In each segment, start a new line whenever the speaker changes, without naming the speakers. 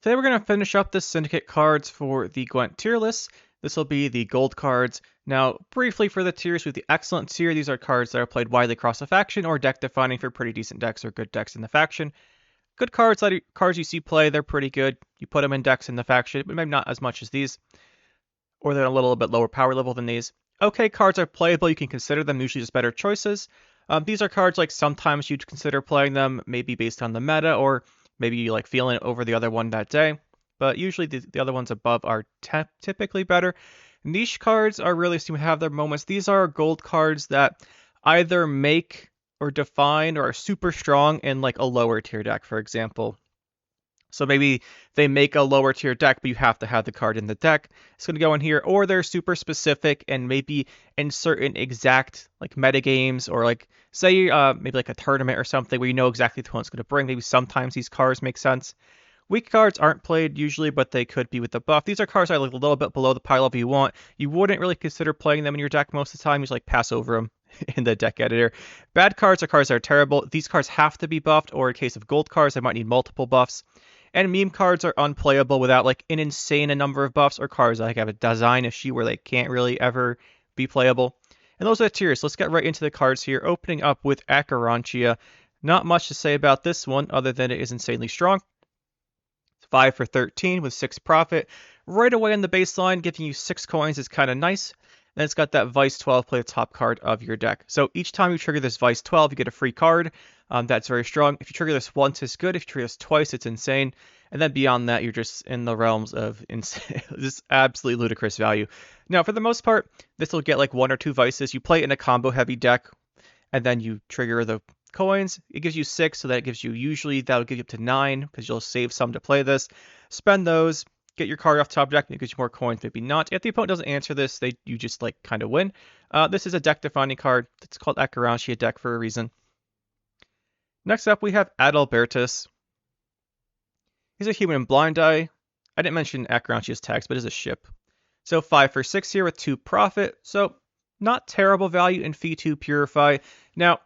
Today we're going to finish up the Syndicate cards for the Gwent tier list. This will be the gold cards. Now, briefly for the tiers, with the excellent tier, these are cards that are played widely across the faction or deck defining for pretty decent decks or good decks in the faction. Good cards, cards you see play, they're pretty good. You put them in decks in the faction, but maybe not as much as these, or they're a little bit lower power level than these. Okay, cards are playable, you can consider them, usually just better choices. These are cards like sometimes you'd consider playing them, maybe based on the meta, or maybe you like feeling it over the other one that day. But usually the other ones above are typically better. Niche cards are really seem to have their moments. These are gold cards that either make or define or are super strong in like a lower tier deck, for example. So maybe they make a lower tier deck, but you have to have the card in the deck. It's going to go in here, or they're super specific and maybe in certain exact like meta games, or like say maybe like a tournament or something where you know exactly the one's going to bring. Maybe sometimes these cards make sense. Weak cards aren't played usually, but they could be with the buff. These are cards that are like a little bit below the pile level you want. You wouldn't really consider playing them in your deck most of the time. You just like pass over them in the deck editor. Bad cards are cards that are terrible. These cards have to be buffed, or in case of gold cards, they might need multiple buffs. And meme cards are unplayable without like an insane number of buffs, or cards that like have a design issue where they can't really ever be playable. And those are the tiers. Let's get right into the cards here, opening up with Acherontia. Not much to say about this one other than it is insanely strong. 5 for 13 with 6 profit. Right away on the baseline, giving you 6 coins is kind of nice. Then it's got that Vice 12 play the top card of your deck. So each time you trigger this Vice 12, you get a free card. That's very strong. If you trigger this once, it's good. If you trigger this twice, it's insane. And then beyond that, you're just in the realms of insane, just absolutely ludicrous value. Now, for the most part, this will get like 1 or 2 Vices. You play it in a combo heavy deck, and then you trigger the coins. It gives you 6, so that gives you usually that'll give you up to 9 because you'll save some to play this. Spend those, get your card off top deck, and it gives you more coins. Maybe not. If the opponent doesn't answer this, you just like kind of win. This is a deck defining card. It's called Acherontia deck for a reason. Next up, we have Albertus. He's a human in blind eye. I didn't mention Acherontia's tags, but it's a ship. So 5 for 6 here with 2 profit. So not terrible value in fee 2 purify. Now,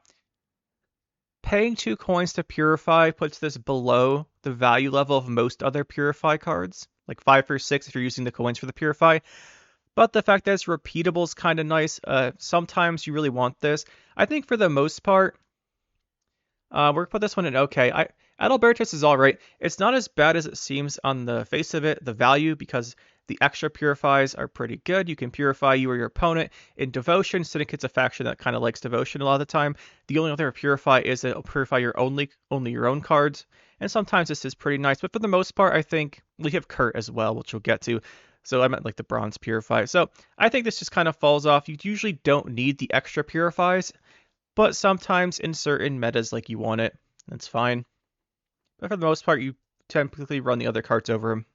paying 2 coins to purify puts this below the value level of most other purify cards, like 5 for 6 if you're using the coins for the purify. But the fact that it's repeatable is kind of nice. Sometimes you really want this. I think for the most part, we're going to put this one in okay. Adalbertus is alright. It's not as bad as it seems on the face of it, the value, because the extra purifies are pretty good. You can purify you or your opponent. In Devotion, Syndicate's a faction that kind of likes Devotion a lot of the time. The only other purify is that it'll purify your only your own cards. And sometimes this is pretty nice, but for the most part, I think we have Kurt as well, which we'll get to. So I meant like the bronze purify. So I think this just kind of falls off. You usually don't need the extra purifies, but sometimes in certain metas, like you want it. That's fine. But for the most part, you typically run the other cards over him.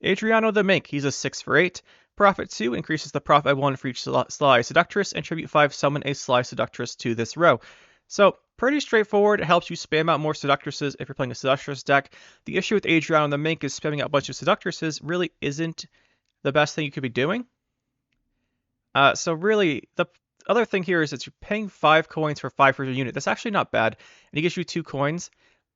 Adriano the Mink, he's a 6 for 8. Profit 2 increases the profit by 1 for each Sly Seductress, and Tribute 5 summon a Sly Seductress to this row. So pretty straightforward. It helps you spam out more Seductresses if you're playing a Seductress deck. The issue with Adriano the Mink is spamming out a bunch of Seductresses really isn't the best thing you could be doing. So really, the other thing here is that you're paying 5 coins for 5 for your unit. That's actually not bad, and he gives you 2 coins.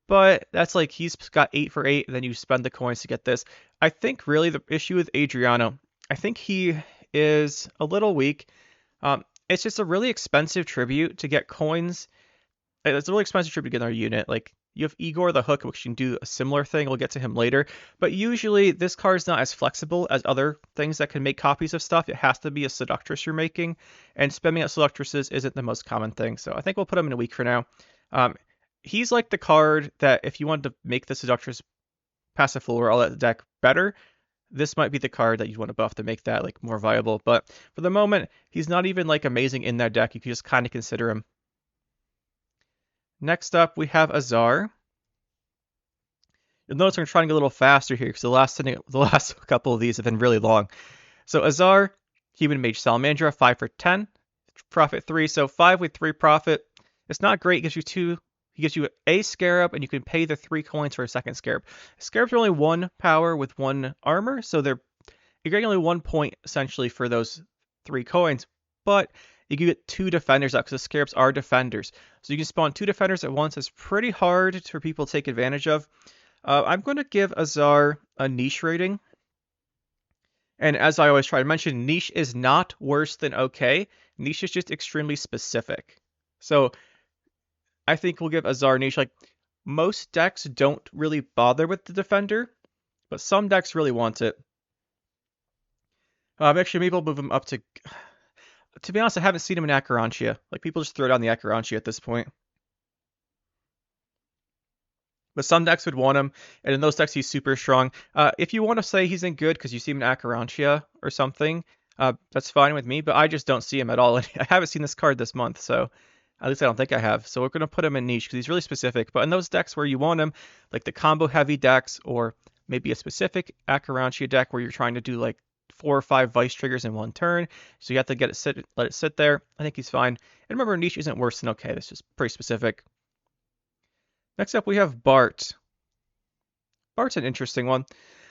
But that's like he's got 8 for 8, and then you spend the coins to get this. I think really the issue with Adriano, I think he is a little weak. It's just a really expensive tribute to get coins. It's a really expensive tribute to get in our unit. Like you have Igor the Hook, which can do a similar thing. We'll get to him later. But usually this card is not as flexible as other things that can make copies of stuff. It has to be a Seductress you're making, and spamming out Seductresses isn't the most common thing. So I think we'll put him in a week for now. He's like the card that if you wanted to make the Seductress Passiflora all that deck better, this might be the card that you want to buff to make that like more viable. But for the moment, he's not even like amazing in that deck. You can just kind of consider him. Next up, we have Azar. You'll notice I'm trying to get a little faster here because the last couple of these have been really long. So Azar, Human Mage Salamandra, 5 for 10, profit 3. So 5 with 3 profit. It's not great. It gives you 2. He gives you a Scarab, and you can pay the 3 coins for a second Scarab. Scarabs are only 1 power with 1 armor, so you're getting only 1 point essentially for those 3 coins. But you can get 2 defenders up because the Scarabs are defenders. So you can spawn 2 defenders at once. It's pretty hard for people to take advantage of. I'm going to give Azar a niche rating. And as I always try to mention, niche is not worse than okay. Niche is just extremely specific. So I think we'll give Azar niche. Like, most decks don't really bother with the defender, but some decks really want it. Actually, maybe I'll move him up to... To be honest, I haven't seen him in Acherontia. Like, people just throw down the Acherontia at this point. But some decks would want him, and in those decks he's super strong. If you want to say he's in good because you see him in Acherontia or something, that's fine with me, but I just don't see him at all. I haven't seen this card this month, so at least I don't think I have. So we're going to put him in niche because he's really specific. But in those decks where you want him, like the combo heavy decks, or maybe a specific Acherontia deck where you're trying to do like 4 or 5 Vice triggers in one turn, so you have to let it sit there. I think he's fine. And remember, niche isn't worse than okay. That's just pretty specific. Next up, we have Bart. Bart's an interesting one.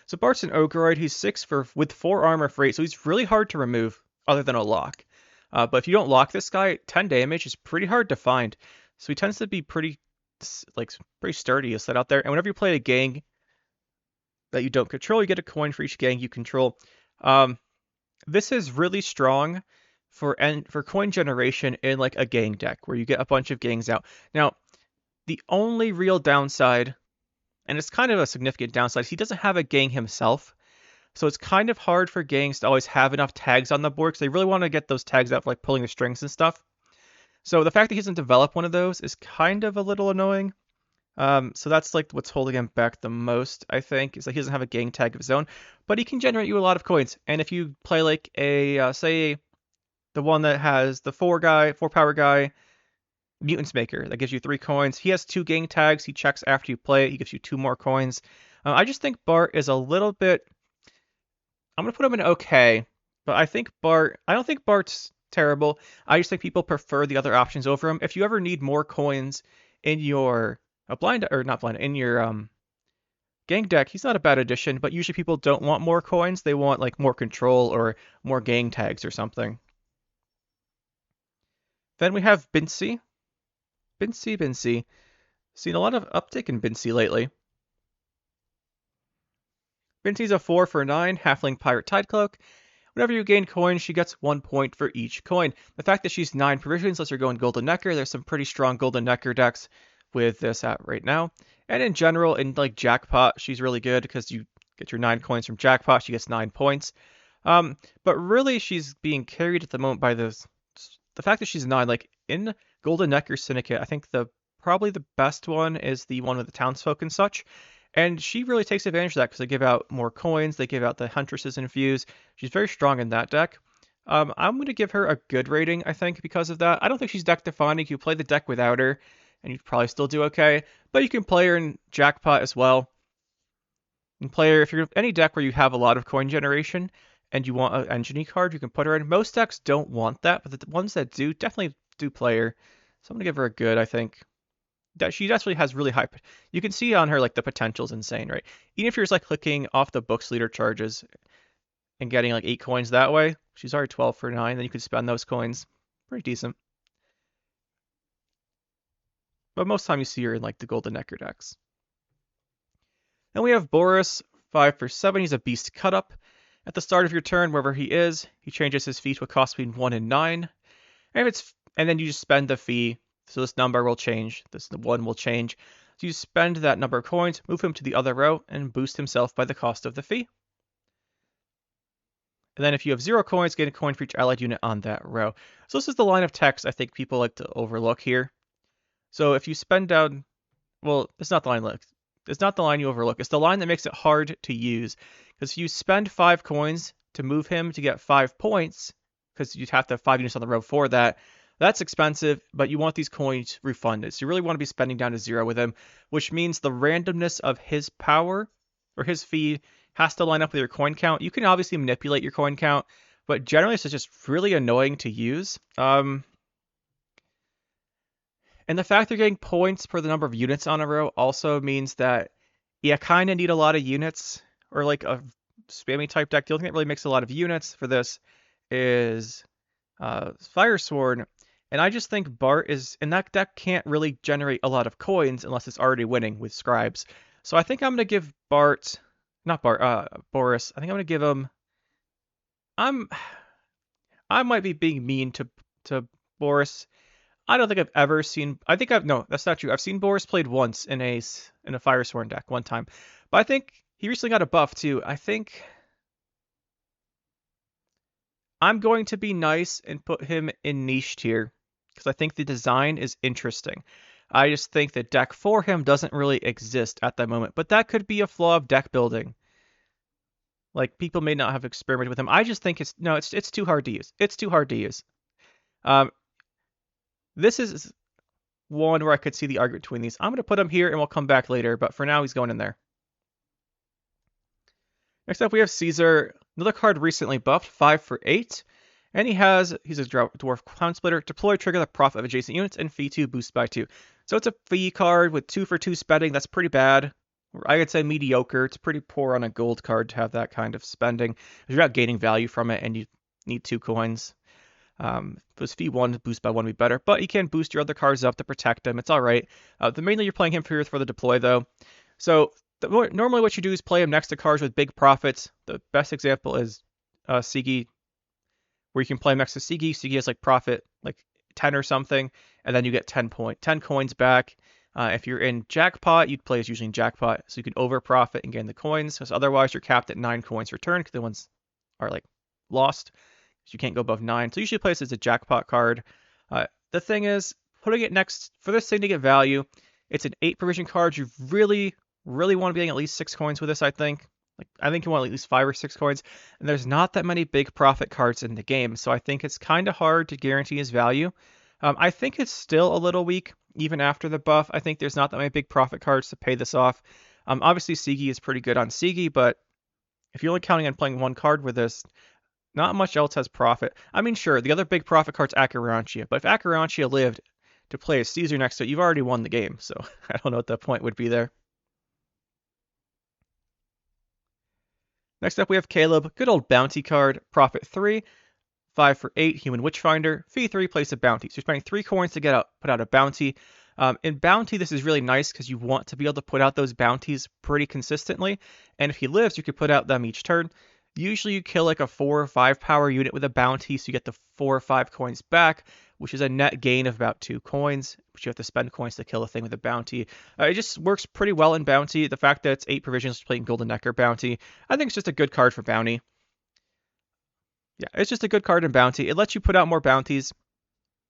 So Bart's an Ogroid. He's 6 with 4 armor for 8, so he's really hard to remove other than a lock. But if you don't lock this guy, 10 damage is pretty hard to find. So he tends to be pretty sturdy to set out there. And whenever you play a gang that you don't control, you get a coin for each gang you control. This is really strong for coin generation in like a gang deck where you get a bunch of gangs out. Now, the only real downside, and it's kind of a significant downside, he doesn't have a gang himself. So it's kind of hard for gangs to always have enough tags on the board because they really want to get those tags out for like pulling the strings and stuff. So the fact that he doesn't develop one of those is kind of a little annoying. So that's like what's holding him back the most, I think, is that he doesn't have a gang tag of his own. But he can generate you a lot of coins. And if you play like a, say, the one that has the 4 power guy, Mutants Maker, that gives you 3 coins. He has 2 gang tags. He checks after you play it. He gives you 2 more coins. I just think Bart is a little bit... I'm going to put him in okay, but I don't think Bart's terrible. I just think people prefer the other options over him. If you ever need more coins in your in your gang deck, he's not a bad addition, but usually people don't want more coins. They want like more control or more gang tags or something. Then we have Bincy. Bincy. Seen a lot of uptick in Bincy lately. Bincy's a 4 for 9, Halfling Pirate Tidecloak. Whenever you gain coins, she gets 1 point for each coin. The fact that she's 9 provisions lets her go in Golden Necker. There's some pretty strong Golden Necker decks with this out right now. And in general, in like Jackpot, she's really good because you get your 9 coins from Jackpot. She gets 9 points. But really, she's being carried at the moment by the fact that she's 9. Like in Golden Necker Syndicate, I think probably the best one is the one with the townsfolk and such. And she really takes advantage of that because they give out more coins. They give out the Huntresses Infuse. She's very strong in that deck. I'm going to give her a good rating, I think, because of that. I don't think she's deck defining. You play the deck without her, and you'd probably still do okay. But you can play her in Jackpot as well. You can play her if you're any deck where you have a lot of coin generation and you want an Engine card, you can put her in. Most decks don't want that, but the ones that do definitely do play her. So I'm going to give her a good, I think. That she actually has really high. You can see on her like the potential's insane, right? Even if you're just like clicking off the books leader charges and getting like 8 coins that way, she's already 12 for 9. Then you can spend those coins, pretty decent. But most of the time you see her in like the Golden Necker decks. Then we have Boris, 5 for 7. He's a beast cut up. At the start of your turn, wherever he is, he changes his fee to a cost between 1 and 9. And then you just spend the fee. So this number will change. This 1 will change. So you spend that number of coins, move him to the other row, and boost himself by the cost of the fee. And then if you have 0 coins, get a coin for each allied unit on that row. So this is the line of text I think people like to overlook here. So if you spend down, well, it's not the line. It's not the line you overlook. It's the line that makes it hard to use. Because if you spend 5 coins to move him to get 5 points, because you'd have to have 5 units on the row for that, that's expensive, but you want these coins refunded. So you really want to be spending down to 0 with him, which means the randomness of his power or his fee has to line up with your coin count. You can obviously manipulate your coin count, but generally it's just really annoying to use. And the fact they're getting points per the number of units on a row also means that you kind of need a lot of units, or like a spammy type deck. The only thing that really makes a lot of units for this is Fire Sword. And I just think Bart and that deck can't really generate a lot of coins unless it's already winning with Scribes. So I think I'm gonna give Boris. I think I'm gonna give him. I'm. I might be being mean to Boris. I don't think I've ever seen. I think I've no. That's not true. I've seen Boris played once in a Firesworn deck one time, but I think he recently got a buff too. I think I'm going to be nice and put him in niche tier because I think the design is interesting. I just think the deck for him doesn't really exist at the moment, but that could be a flaw of deck building. Like people may not have experimented with him. I just think it's too hard to use. It's too hard to use. Um, this is one where I could see the argument between these. I'm going to put him here and we'll come back later, but for now he's going in there. Next up we have Caesar, another card recently buffed, 5 for 8. And he's a Dwarf Clown Splitter, deploy, trigger the profit of adjacent units, and fee 2, boost by 2. So it's a fee card with 2 for 2 spending, that's pretty bad. I would say mediocre, it's pretty poor on a gold card to have that kind of spending. You're not gaining value from it and you need 2 coins. If it was fee 1, boost by 1 would be better, but you can boost your other cards up to protect them, it's alright. Mainly you're playing him for the deploy though. So normally what you do is play him next to cards with big profits. The best example is Sigi, where you can play him next to Sigi. Sigi has like profit like 10 or something, and then you get 10 coins back. If you're in Jackpot, you'd play as usually in Jackpot, so you can over profit and gain the coins, because otherwise you're capped at 9 coins per turn, because the ones are like lost, so you can't go above 9. So usually play this as a Jackpot card. The thing is, putting it next, for this thing to get value, it's an 8 provision card. You really want to be getting at least 6 coins with this, I think. I think you want at least 5 or 6 coins, and there's not that many big profit cards in the game, so I think it's kind of hard to guarantee his value. I think it's still a little weak, even after the buff. I think there's not that many big profit cards to pay this off. Obviously, Sigi is pretty good on Sigi, but if you're only counting on playing one card with this, not much else has profit. I mean, sure, the other big profit card's Acherontia, but if Acherontia lived to play as Caesar next to it, you've already won the game, so I don't know what the point would be there. Next up, we have Caleb. Good old bounty card. Profit 3, 5 for 8. Human Witchfinder. Fee 3, place a bounty. So you're spending 3 coins to put out a bounty. In bounty, this is really nice because you want to be able to put out those bounties pretty consistently. And if he lives, you can put out them each turn. Usually you kill like a 4 or 5 power unit with a bounty, so you get the 4 or 5 coins back, which is a net gain of about 2 coins, but you have to spend coins to kill a thing with a bounty. It just works pretty well in bounty. The fact that it's 8 provisions to play in Golden Necker bounty, I think it's just a good card for bounty. Yeah, it's just a good card in bounty. It lets you put out more bounties,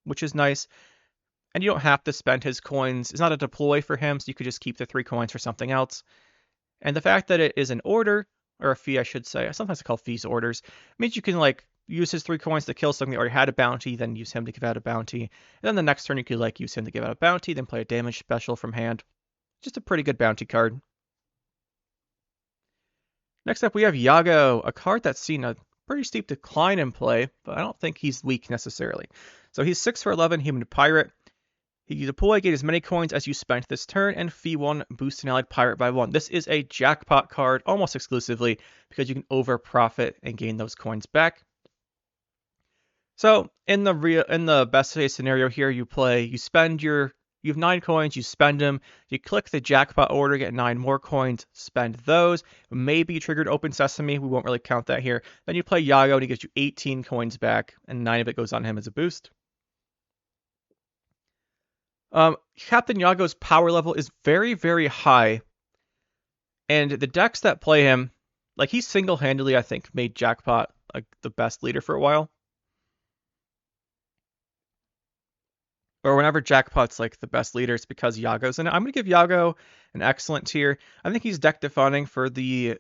which is nice. And you don't have to spend his coins. It's not a deploy for him, so you could just keep the 3 coins for something else. And the fact that it is an order, or a fee, I should say. Sometimes I call fees orders. It means you can like use his 3 coins to kill something that already had a bounty, then use him to give out a bounty. And then the next turn you could like use him to give out a bounty, then play a damage special from hand. Just a pretty good bounty card. Next up we have Yago, a card that's seen a pretty steep decline in play, but I don't think he's weak necessarily. So he's 6 for 11, human pirate. You deploy, get as many coins as you spent this turn, and fee 1, boost an allied pirate by 1. This is a jackpot card almost exclusively because you can over profit and gain those coins back. So in the best case scenario here, you have 9 coins, you spend them, you click the jackpot order, get 9 more coins, spend those, maybe you triggered Open Sesame, we won't really count that here. Then you play Yago and he gives you 18 coins back, and 9 of it goes on him as a boost. Captain Yago's power level is very, very high, and the decks that play him, like he single-handedly, I think, made Jackpot like the best leader for a while. Or whenever Jackpot's like the best leader, it's because Yago's in it. I'm going to give Yago an excellent tier. I think he's deck defining for the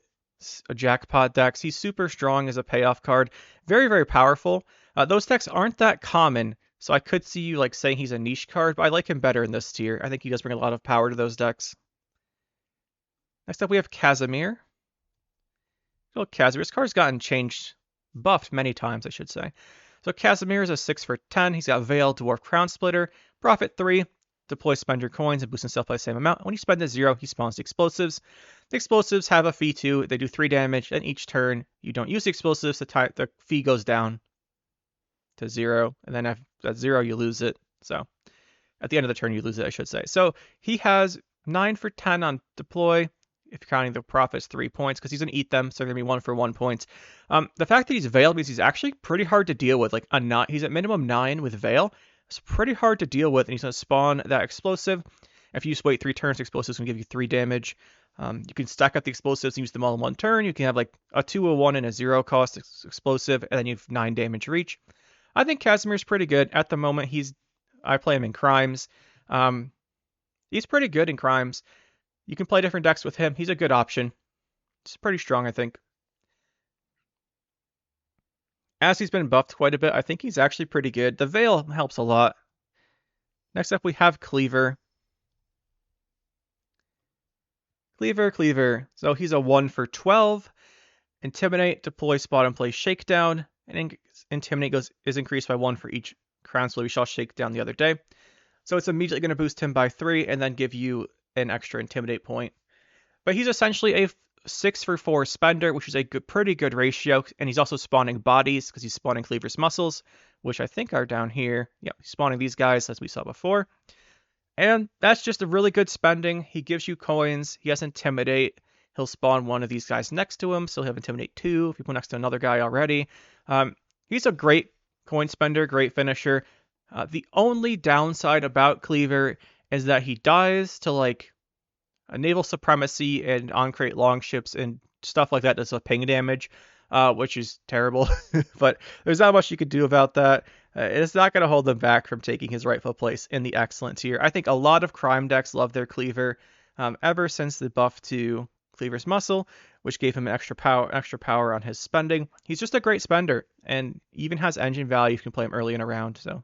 Jackpot decks. He's super strong as a payoff card. Very, very powerful. Those decks aren't that common, so I could see you like saying he's a niche card, but I like him better in this tier. I think he does bring a lot of power to those decks. Next up we have Casimir. Well, Casimir's card's gotten buffed many times, I should say. So Casimir is a 6 for 10. He's got Veil, Dwarf Crown Splitter, Profit 3, deploy, spend your coins, and boost himself by the same amount. When you spend the 0, he spawns the explosives. The explosives have a fee 2. They do 3 damage, and each turn you don't use the explosives, the fee goes down to 0, and then at 0 you lose it. So at the end of the turn you lose it, I should say. So he has 9 for 10 on deploy, if you're counting the profits, 3 points, because he's going to eat them, so they're going to be 1 for 1 points. The fact that he's Veiled means he's actually pretty hard to deal with. Like, he's at minimum 9 with Veil. It's pretty hard to deal with, and he's going to spawn that explosive. If you just wait 3 turns, explosives can give you 3 damage. You can stack up the explosives and use them all in 1 turn. You can have like a 2, a 1, and a 0 cost explosive, and then you have 9 damage reach. I think Casimir's pretty good. At the moment, I play him in Crimes. He's pretty good in Crimes. You can play different decks with him. He's a good option. He's pretty strong, I think. As he's been buffed quite a bit, I think he's actually pretty good. The Veil helps a lot. Next up, we have Cleaver. Cleaver. So he's a 1 for 12. Intimidate, deploy, spot, and play Shakedown. And Intimidate is increased by 1 for each crown so we shall shake down the other day. So it's immediately going to boost him by 3 and then give you an extra Intimidate point. But he's essentially a 6 for 4 spender, which is a pretty good ratio. And he's also spawning bodies because he's spawning Cleaver's muscles, which I think are down here. Yep, he's spawning these guys as we saw before. And that's just a really good spending. He gives you coins. He has Intimidate. He'll spawn one of these guys next to him, so he'll have Intimidate 2 if you put next to another guy already. He's a great coin spender, great finisher. The only downside about Cleaver is that he dies to like a naval supremacy and on-crate longships and stuff like that does a ping damage, which is terrible. But there's not much you could do about that. It's not going to hold him back from taking his rightful place in the excellent tier. I think a lot of crime decks love their Cleaver ever since the buff to Cleaver's muscle, which gave him extra power on his spending. He's just a great spender and even has engine value if you can play him early in a round. So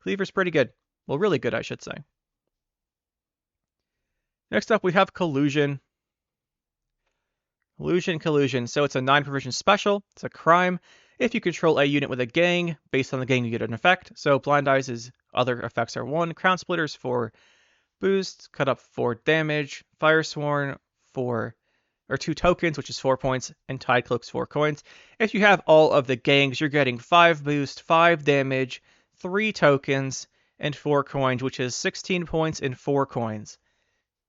Cleaver's pretty good. Well, really good, I should say. Next up, we have Collusion. Collusion. So it's a 9 provision special. It's a crime. If you control a unit with a gang, based on the gang, you get an effect. So Blind Eyes' other effects are 1, Crown Splitters 4 boost, Cut Up 4 damage, Firesworn 2 tokens, which is 4 points, and Tide Cloaks 4 coins. If you have all of the gangs, you're getting 5 boost, 5 damage, 3 tokens, and 4 coins, which is 16 points and 4 coins.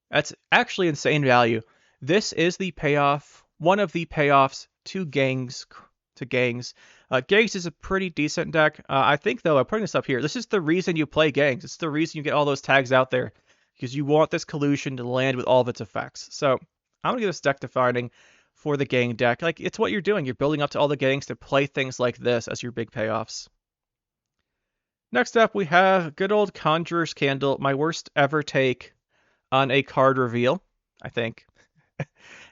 That's actually insane value. This is the payoff, one of the payoffs to gangs. Gangs is a pretty decent deck. I think, though, I'm putting this up here. This is the reason you play gangs. It's the reason you get all those tags out there, because you want this collusion to land with all of its effects. So I'm going to give this deck defining for the gang deck. Like, it's what you're doing. You're building up to all the gangs to play things like this as your big payoffs. Next up, we have good old Conjurer's Candle, my worst ever take on a card reveal, I think.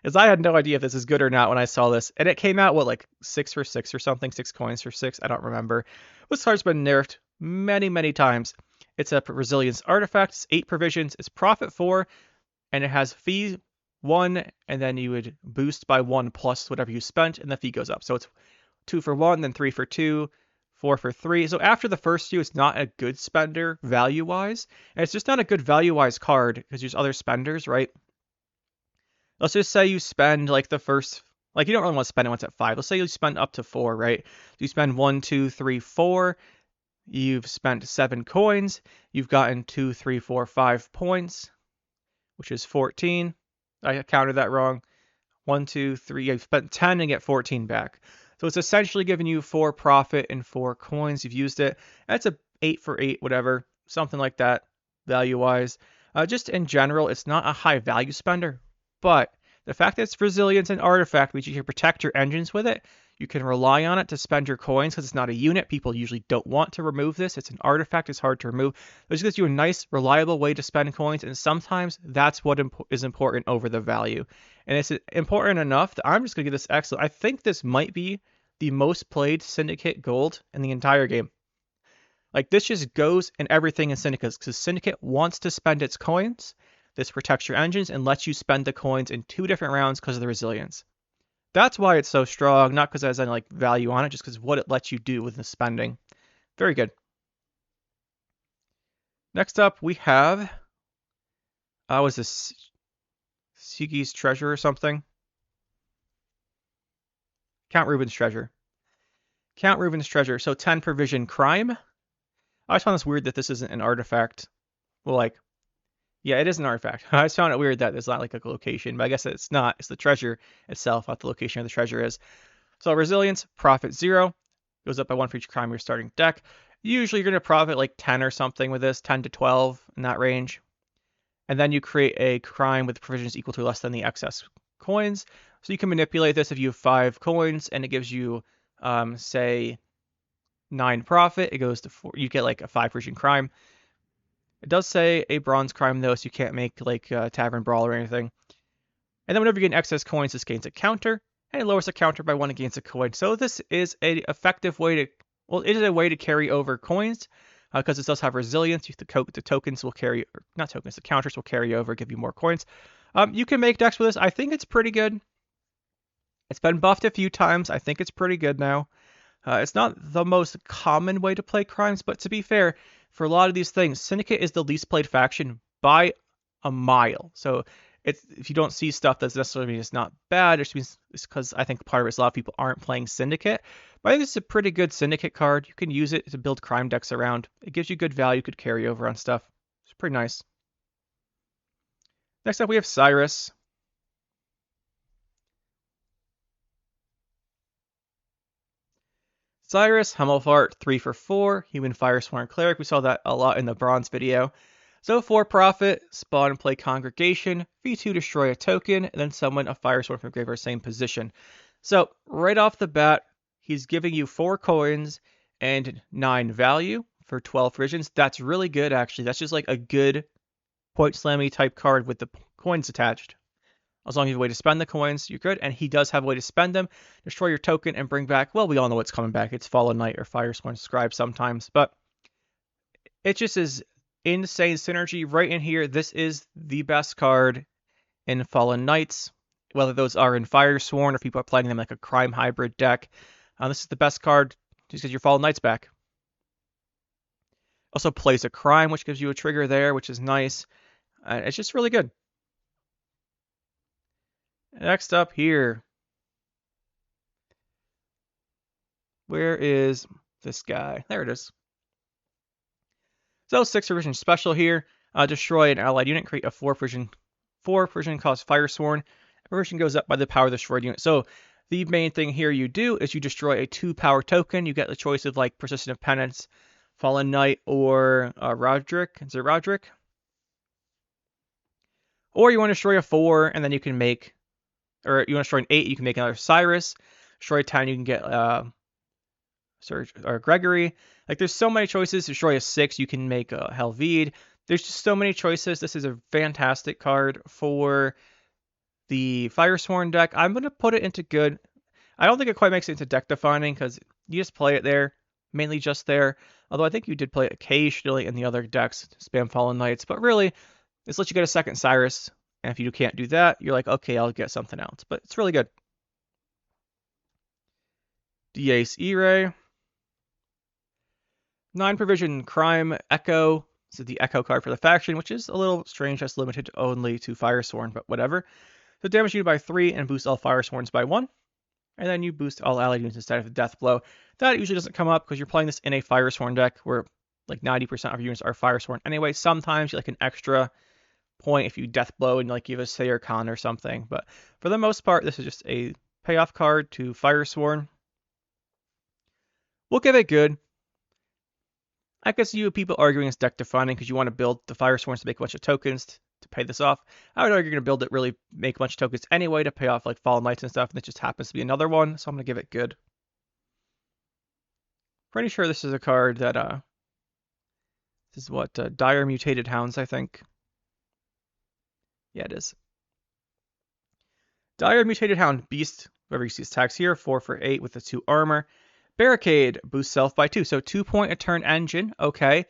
As I had no idea if this is good or not when I saw this. And it came out, like 6 for 6 or something? 6 coins for 6? I don't remember. This card's been nerfed many, many times. It's a resilience artifact. It's 8 provisions. It's profit 4. And it has fee 1. And then you would boost by 1 plus whatever you spent. And the fee goes up. So it's 2 for 1, then 3 for 2, 4 for 3. So after the first 2, it's not a good spender value-wise. And it's just not a good value-wise card because there's other spenders, right? Let's just say you spend like the first, like you don't really want to spend it once at 5. Let's say you spend up to 4, right? You spend 1, 2, 3, 4. You've spent 7 coins. You've gotten 2, 3, 4, 5 points, which is 14. I counted that wrong. 1, 2, 3. You've spent 10 and get 14 back. So it's essentially giving you 4 profit and 4 coins. You've used it. That's a 8 for 8, whatever, something like that, value-wise. Just in general, it's not a high value spender. But the fact that it's resilience and artifact means you can protect your engines with it. You can rely on it to spend your coins because it's not a unit. People usually don't want to remove this. It's an artifact. It's hard to remove. It just gives you a nice, reliable way to spend coins. And sometimes that's what is important over the value. And it's important enough that I'm just going to give this excellent. I think this might be the most played Syndicate gold in the entire game. Like, this just goes in everything in Syndicate because Syndicate wants to spend its coins. This protects your engines and lets you spend the coins in 2 different rounds because of the resilience. That's why it's so strong, not because it has any like value on it, just because of what it lets you do with the spending. Very good. Next up, we have, was this Sigi's Treasure or something? Count Ruben's Treasure. So 10 provision crime. I just found this weird that this isn't an artifact. Well, like, Yeah, it is an artifact. I just found it weird that there's not like a location, but I guess it's not. It's the treasure itself, not the location where the treasure is. So resilience, profit 0. Goes up by 1 for each crime in your starting deck. Usually you're going to profit like 10 or something with this, 10 to 12 in that range. And then you create a crime with provisions equal to or less than the excess coins. So you can manipulate this if you have 5 coins and it gives you, say, 9 profit. It goes to 4. You get like a 5 provision crime. It does say a bronze crime though, so you can't make like a tavern brawl or anything. And then whenever you get excess coins, this gains a counter, and it lowers the counter by 1 against a coin. So this is an effective way to, well, it is a way to carry over coins, because it does have resilience. The tokens will carry, or not tokens, the counters will carry over, give you more coins. You can make decks with this. I think it's pretty good. It's been buffed a few times. I think it's pretty good now. It's not the most common way to play crimes, but to be fair, for a lot of these things, Syndicate is the least played faction by a mile. So if you don't see stuff that's necessarily means it's not bad, it means it's because I think part of it is a lot of people aren't playing Syndicate. But I think it's a pretty good Syndicate card. You can use it to build crime decks around. It gives you good value, good carry over on stuff. It's pretty nice. Next up, we have Cyrus. Cyrus, Himmelfart, 3 for 4, Human Firesworn Cleric. We saw that a lot in the Bronze video. So for profit, spawn and play Congregation, V2 destroy a token, and then summon a Firesworn from grave or same position. So right off the bat, he's giving you 4 coins and 9 value for 12 provisions. That's really good, actually. That's just like a good point slammy type card with the coins attached. As long as you have a way to spend the coins, you're good. And he does have a way to spend them, destroy your token, and bring back, well, we all know what's coming back. It's Fallen Knight or Firesworn Scribe sometimes. But it just is insane synergy right in here. This is the best card in Fallen Knights, whether those are in Firesworn or people are playing them like a crime hybrid deck. This is the best card just because your Fallen Knights back. Also plays a crime, which gives you a trigger there, which is nice. It's just really good. Next up here. Where is this guy? There it is. So 6 provision special here. Destroy an allied unit, create a 4 provision cost Firesworn. Provision goes up by the power of the destroyed unit. So the main thing here you do is you destroy a 2 power token. You get the choice of like Persistent of Penance, Fallen Knight, or Roderick. Is it Roderick? Or you want to destroy a 4, and then you can make, or you want to destroy an 8, you can make another Cyrus. Destroy a 10, you can get Serge or Gregory. Like there's so many choices. Destroy a 6, you can make a Helvide. There's just so many choices. This is a fantastic card for the Firesworn deck. I'm going to put it into good. I don't think it quite makes it into deck defining because you just play it there, mainly just there. Although I think you did play it occasionally in the other decks, spam Fallen Knights. But really, this lets you get a second Cyrus. And if you can't do that, you're like, okay, I'll get something else. But it's really good. Dies Irae. 9 provision crime Echo. This is the Echo card for the faction, which is a little strange. That's limited only to Firesworn, but whatever. So damage unit by 3 and boost all Firesworns by 1. And then you boost all allied units instead of the Death Blow. That usually doesn't come up because you're playing this in a Firesworn deck where like 90% of your units are Firesworn anyway. Sometimes you like an extra point if you Death Blow and like give a Sayer Khan or something. But for the most part, this is just a payoff card to Firesworn. We'll give it good. I can see you people arguing it's deck defining because you want to build the Firesworns to make a bunch of tokens to pay this off. I would argue you're going to build it really make a bunch of tokens anyway to pay off like Fallen Knights and stuff, and it just happens to be another one, so I'm going to give it good. Pretty sure this is a card that, this is what, Dire Mutated Hounds, I think. Yeah, it is. Dire Mutated Hound, Beast, whoever you see his attacks here, 4 for 8 with the 2 armor. Barricade, boost self by 2, so 2 point a turn engine, okay.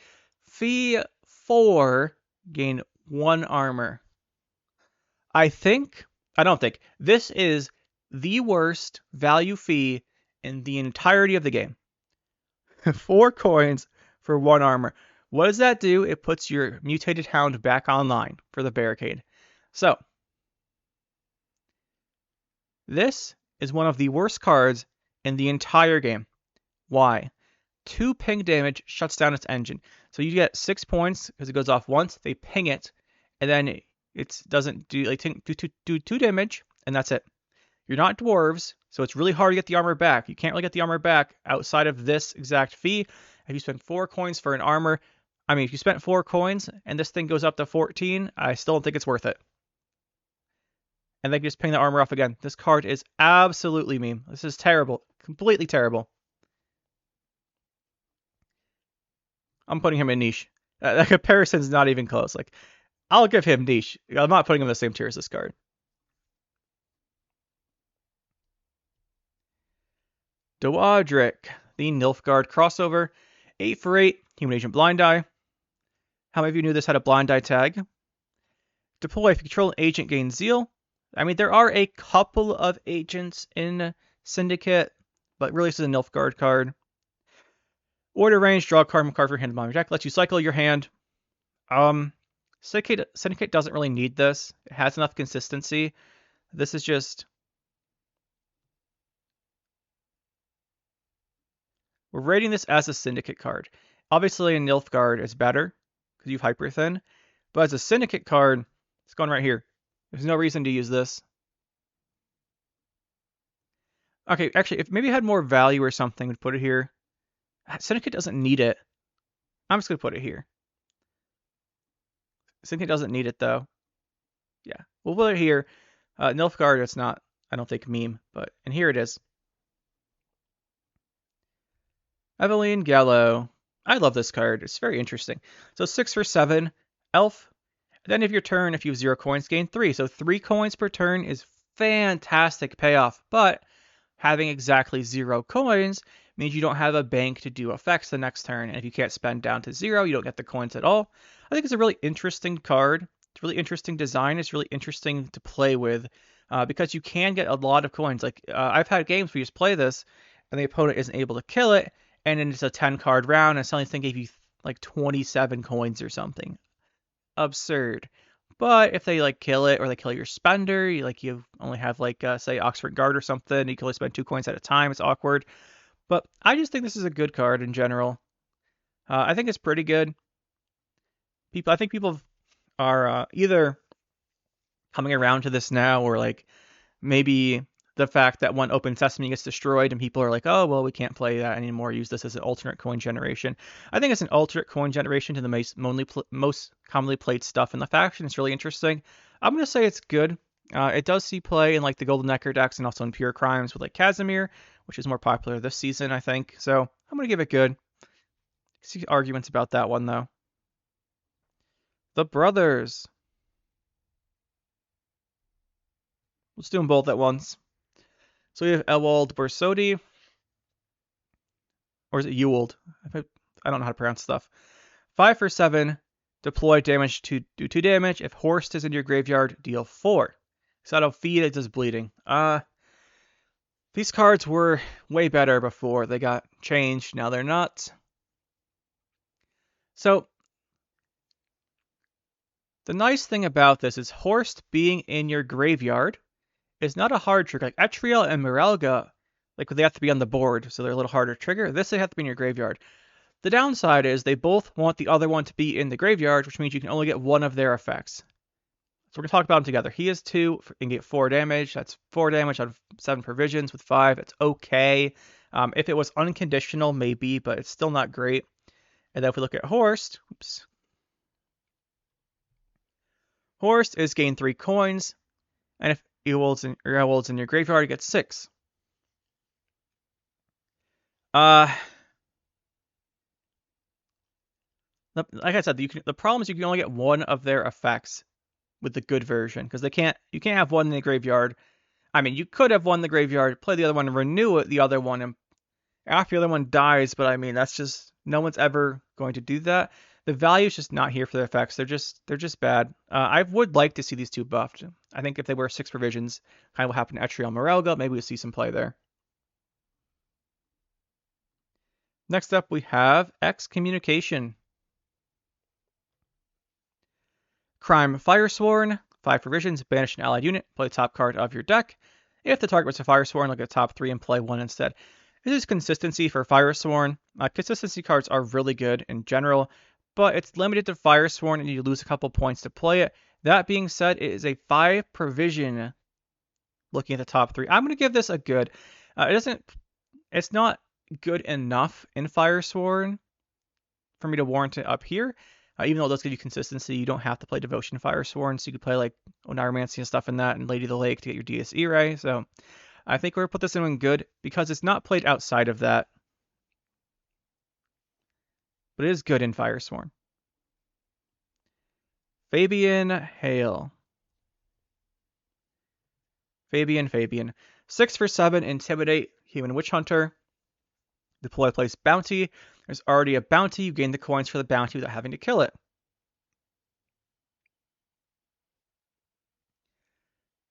Fee 4, gain 1 armor. I don't think, this is the worst value fee in the entirety of the game. 4 coins for 1 armor. What does that do? It puts your Mutated Hound back online for the Barricade. So, this is one of the worst cards in the entire game. Why? 2 ping damage shuts down its engine. So you get 6 points because it goes off once. They ping it, and then it doesn't do like do 2 damage, and that's it. You're not dwarves, so it's really hard to get the armor back. You can't really get the armor back outside of this exact fee. If you spend 4 coins for an armor, I mean, if you spent 4 coins and this thing goes up to 14, I still don't think it's worth it. And then you just ping the armor off again. This card is absolutely meme. This is terrible. Completely terrible. I'm putting him in niche. That comparison's not even close. Like, I'll give him niche. I'm not putting him in the same tier as this card. Doadrick, the Nilfgaard crossover. 8 for 8, Human Agent Blind Eye. How many of you knew this had a Blind Eye tag? Deploy if you control an agent, gain Zeal. I mean, there are a couple of agents in Syndicate, but really this is a Nilfgaard card. Order range, draw a card from card for your hand to bottom of your deck. Lets you cycle your hand. Syndicate doesn't really need this. It has enough consistency. This is just... We're rating this as a Syndicate card. Obviously, a Nilfgaard is better because you have Hyper Thin. But as a Syndicate card, it's going right here. There's no reason to use this. Okay, actually, if maybe it had more value or something, we'd put it here. Syndicate doesn't need it. I'm just going to put it here. Syndicate doesn't need it, though. Yeah, we'll put it here. Nilfgaard, it's not, I don't think, meme, but, and here it is. Eveline Gallo. I love this card. It's very interesting. So 6 for 7, Elf. At the end of your turn, if you have 0 coins, gain 3. So 3 coins per turn is fantastic payoff, but having exactly 0 coins means you don't have a bank to do effects the next turn, and if you can't spend down to 0, you don't get the coins at all. I think it's a really interesting card. It's really interesting design. It's really interesting to play with because you can get a lot of coins. Like I've had games where you just play this, and the opponent isn't able to kill it, and then it's a 10-card round, and suddenly this thing gave you like 27 coins or something. Absurd. But if they like kill it or they kill your spender, you only have like say Oxford Guard or something, you can only spend 2 coins at a time. It's awkward. But I just think this is a good card in general. I think it's pretty good. I think people are either coming around to this now, or like maybe the fact that when Open Sesame gets destroyed and people are like, oh, well, we can't play that anymore. Use this as an alternate coin generation. I think it's an alternate coin generation to the most commonly played stuff in the faction. It's really interesting. I'm going to say it's good. It does see play in like the Golden Necker decks and also in Pure Crimes with like Casimir, which is more popular this season, I think. So I'm going to give it good. See arguments about that one, though. The Brothers. Let's do them both at once. So we have Ewald Borsodi. Or is it Ewald? I don't know how to pronounce stuff. 5 for 7. Deploy damage to do 2 damage. If Horst is in your graveyard, deal 4. So that'll feed it does bleeding. These cards were way better before they got changed. Now they're not. So the nice thing about this is Horst being in your graveyard is not a hard trigger. Like Etriel and Morelga, like they have to be on the board, so they're a little harder to trigger. This they have to be in your graveyard. The downside is they both want the other one to be in the graveyard, which means you can only get one of their effects. So we're going to talk about them together. He is 2 and get 4 damage. That's 4 damage out of 7 provisions with 5. It's okay. If it was unconditional, maybe, but it's still not great. And then if we look at Horst, Horst is gain 3 coins. And if Ewald's in your graveyard, you get 6. Like I said, the problem is you can only get one of their effects with the good version, because you can't have one in the graveyard. I mean, you could have one in the graveyard, play the other one, and renew the other one, and after the other one dies, but I mean, that's just, no one's ever going to do that. The value is just not here for their effects. They're just bad. I would like to see these 2 buffed. I think if they were 6 provisions, kind of what happened to Etriel and Morelga, maybe we'll see some play there. Next up, we have Excommunication. Crime Firesworn, 5 provisions, banish an allied unit, play the top card of your deck. If the target was a Firesworn, look at the top 3 and play 1 instead. This is consistency for Firesworn. Consistency cards are really good in general, but it's limited to Firesworn and you lose a couple points to play it. That being said, it is a 5 provision. Looking at the top 3, I'm going to give this a good. It's not good enough in Firesworn for me to warrant it up here. Even though it does give you consistency, you don't have to play Devotion Firesworn, so you could play like Oneiromancy and stuff in that, and Lady of the Lake to get your DS Irae. So I think we're going to put this in good because it's not played outside of that. But it is good in Firesworn. Fabian Hale. Fabian. 6 for 7, Intimidate, Human Witch Hunter. Deploy place bounty. There's already a bounty. You gain the coins for the bounty without having to kill it.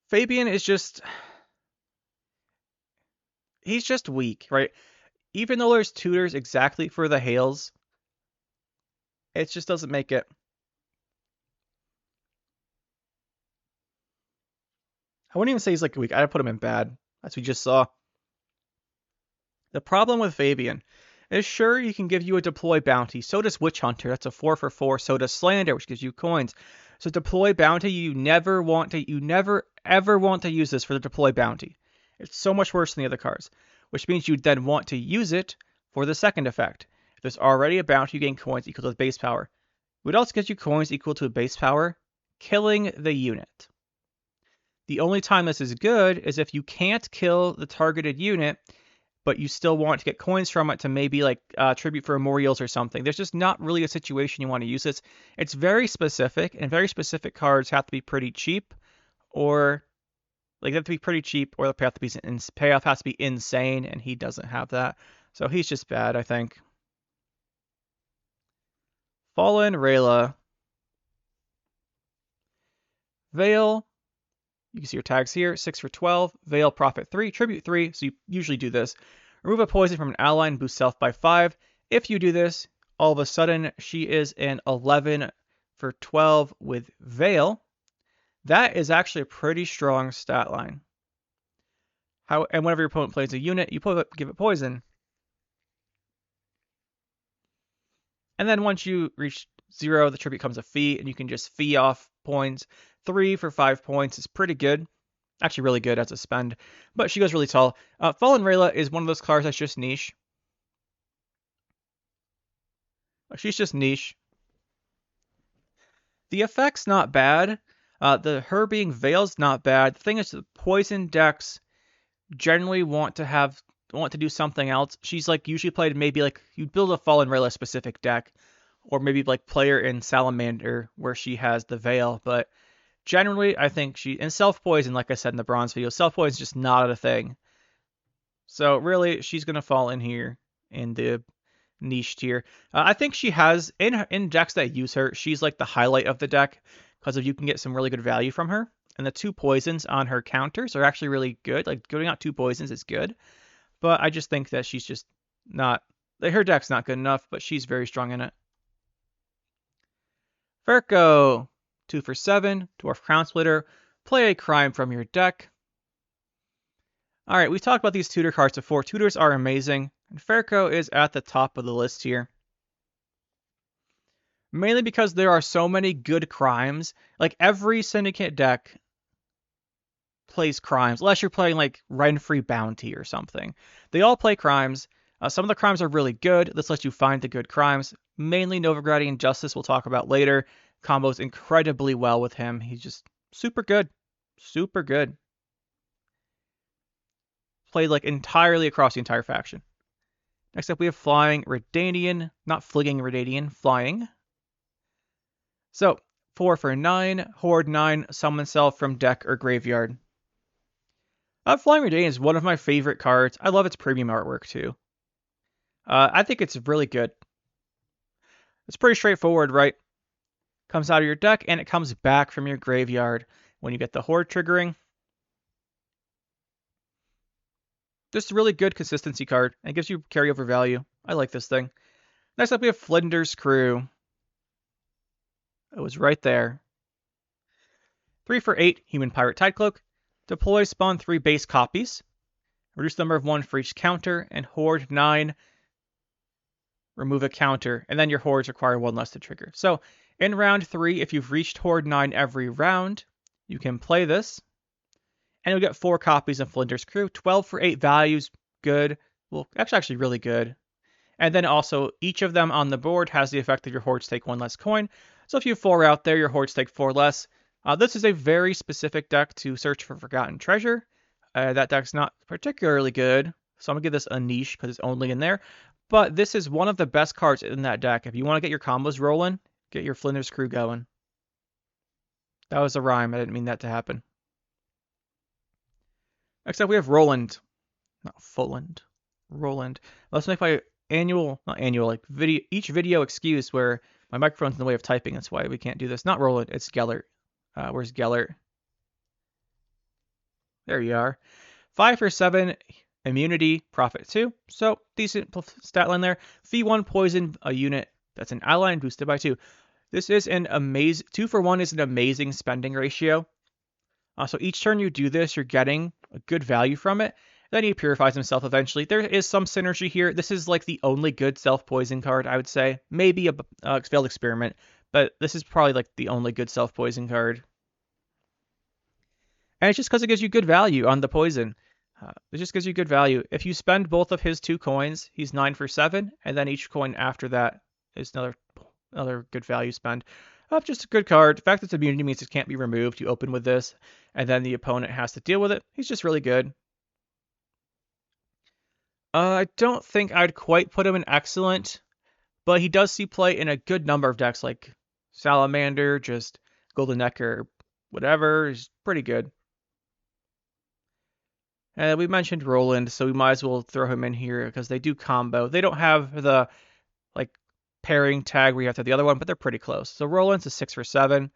Fabian is just... he's just weak, right? Even though there's tutors exactly for the Hales, it just doesn't make it. I wouldn't even say he's like weak. I'd put him in bad, as we just saw. The problem with Fabian is, sure, he can give you a deploy bounty. So does Witch Hunter. That's a 4 for 4. So does Slander, which gives you coins. So deploy bounty, you never ever want to use this for the deploy bounty. It's so much worse than the other cards, which means you then want to use it for the second effect. If there's already a bounty, you gain coins equal to the base power. What else gives you coins equal to a base power? Killing the unit. The only time this is good is if you can't kill the targeted unit, but you still want to get coins from it to maybe like tribute for memorials or something. There's just not really a situation you want to use this. It's very specific, and very specific cards have to be pretty cheap, or like they have to be pretty cheap, or the payoff has to be insane, and he doesn't have that. So he's just bad, I think. Fallen Rayla. Veil. You can see your tags here. 6 for 12. Veil, profit 3, tribute 3. So you usually do this. Remove a poison from an ally and boost self by 5. If you do this, all of a sudden she is an 11 for 12 with Veil. That is actually a pretty strong stat line. And whenever your opponent plays a unit, you give it poison. And then once you reach 0, the tribute becomes a fee, and you can just fee off points. 3 for 5 points is pretty good. Actually really good as a spend. But she goes really tall. Fallen Rayla is one of those cards that's just niche. She's just niche. The effect's not bad. Her being Veil's not bad. The thing is, the poison decks generally want to do something else. She's like usually played maybe like you build a Fallen Rayla specific deck, or maybe like player in Salamander where she has the Veil. But generally, I think and self-poison, like I said in the bronze video, self-poison is just not a thing. So really, she's going to fall in here in the niche tier. I think she has, in decks that use her, she's like the highlight of the deck, because you can get some really good value from her. And the 2 poisons on her counters are actually really good. Like, going out 2 poisons is good. But I just think that she's just not, her deck's not good enough, but she's very strong in it. Ferko. 2 for 7, Dwarf Crown Splitter. Play a crime from your deck. Alright, we talked about these tutor cards before. Tutors are amazing, and Ferko is at the top of the list here. Mainly because there are so many good crimes. Like, every Syndicate deck plays crimes, unless you're playing like Rent-Free Bounty or something. They all play crimes. Some of the crimes are really good. This lets you find the good crimes. Mainly Novigradian Justice, we'll talk about later. Combos incredibly well with him. He's just super good. Super good. Played like entirely across the entire faction. Next up we have Flying Redanian. Not Fligging Redanian, Flying. So, 4 for 9, Horde 9, summon self from deck or graveyard. Flying Redanian is one of my favorite cards. I love its premium artwork too. I think it's really good. It's pretty straightforward, right? Comes out of your deck, and it comes back from your graveyard when you get the Horde triggering. Just a really good consistency card, and it gives you carryover value. I like this thing. Next up, we have Flyndr's Crew. It was right there. 3 for 8, Human Pirate Tidecloak. Deploy, spawn 3 base copies. Reduce the number of 1 for each counter, and Horde 9. remove a counter, and then your hordes require 1 less to trigger. So in round 3, if you've reached Horde 9 every round, you can play this, and you'll get 4 copies of Flyndr's Crew. 12 for 8 values, good. Well, actually really good. And then also, each of them on the board has the effect that your hordes take 1 less coin. So if you have 4 out there, your hordes take 4 less. This is a very specific deck to search for Forgotten Treasure. That deck's not particularly good, so I'm going to give this a niche because it's only in there. But this is one of the best cards in that deck. If you want to get your combos rolling, get your Flyndr's Crew going. That was a rhyme. I didn't mean that to happen. Next up, we have Roland. Not Fulland. Roland. Let's make my each video excuse where my microphone's in the way of typing. That's why we can't do this. Not Roland, it's Gellert. Where's Gellert? There you are. 5 for 7, immunity, profit 2. So decent stat line there. Fee 1 poison a unit that's an ally and boosted by 2. This is an amazing 2 for 1 is an amazing spending ratio. So each turn you do this, you're getting a good value from it. Then he purifies himself eventually. There is some synergy here. This is like the only good self-poison card, I would say. Maybe a failed experiment, but this is probably like the only good self-poison card. And it's just because it gives you good value on the poison. It just gives you good value. If you spend both of his 2 coins, he's 9 for 7, and then each coin after that is another good value spend. Just a good card. The fact that it's immunity means it can't be removed. You open with this, and then the opponent has to deal with it. He's just really good. I don't think I'd quite put him in excellent, but he does see play in a good number of decks like Salamander, just Golden Necker, whatever. He's pretty good. And we mentioned Roland, so we might as well throw him in here because they do combo. They don't have the pairing tag where you have to have the other one, but they're pretty close. So Roland's a 6 for 7.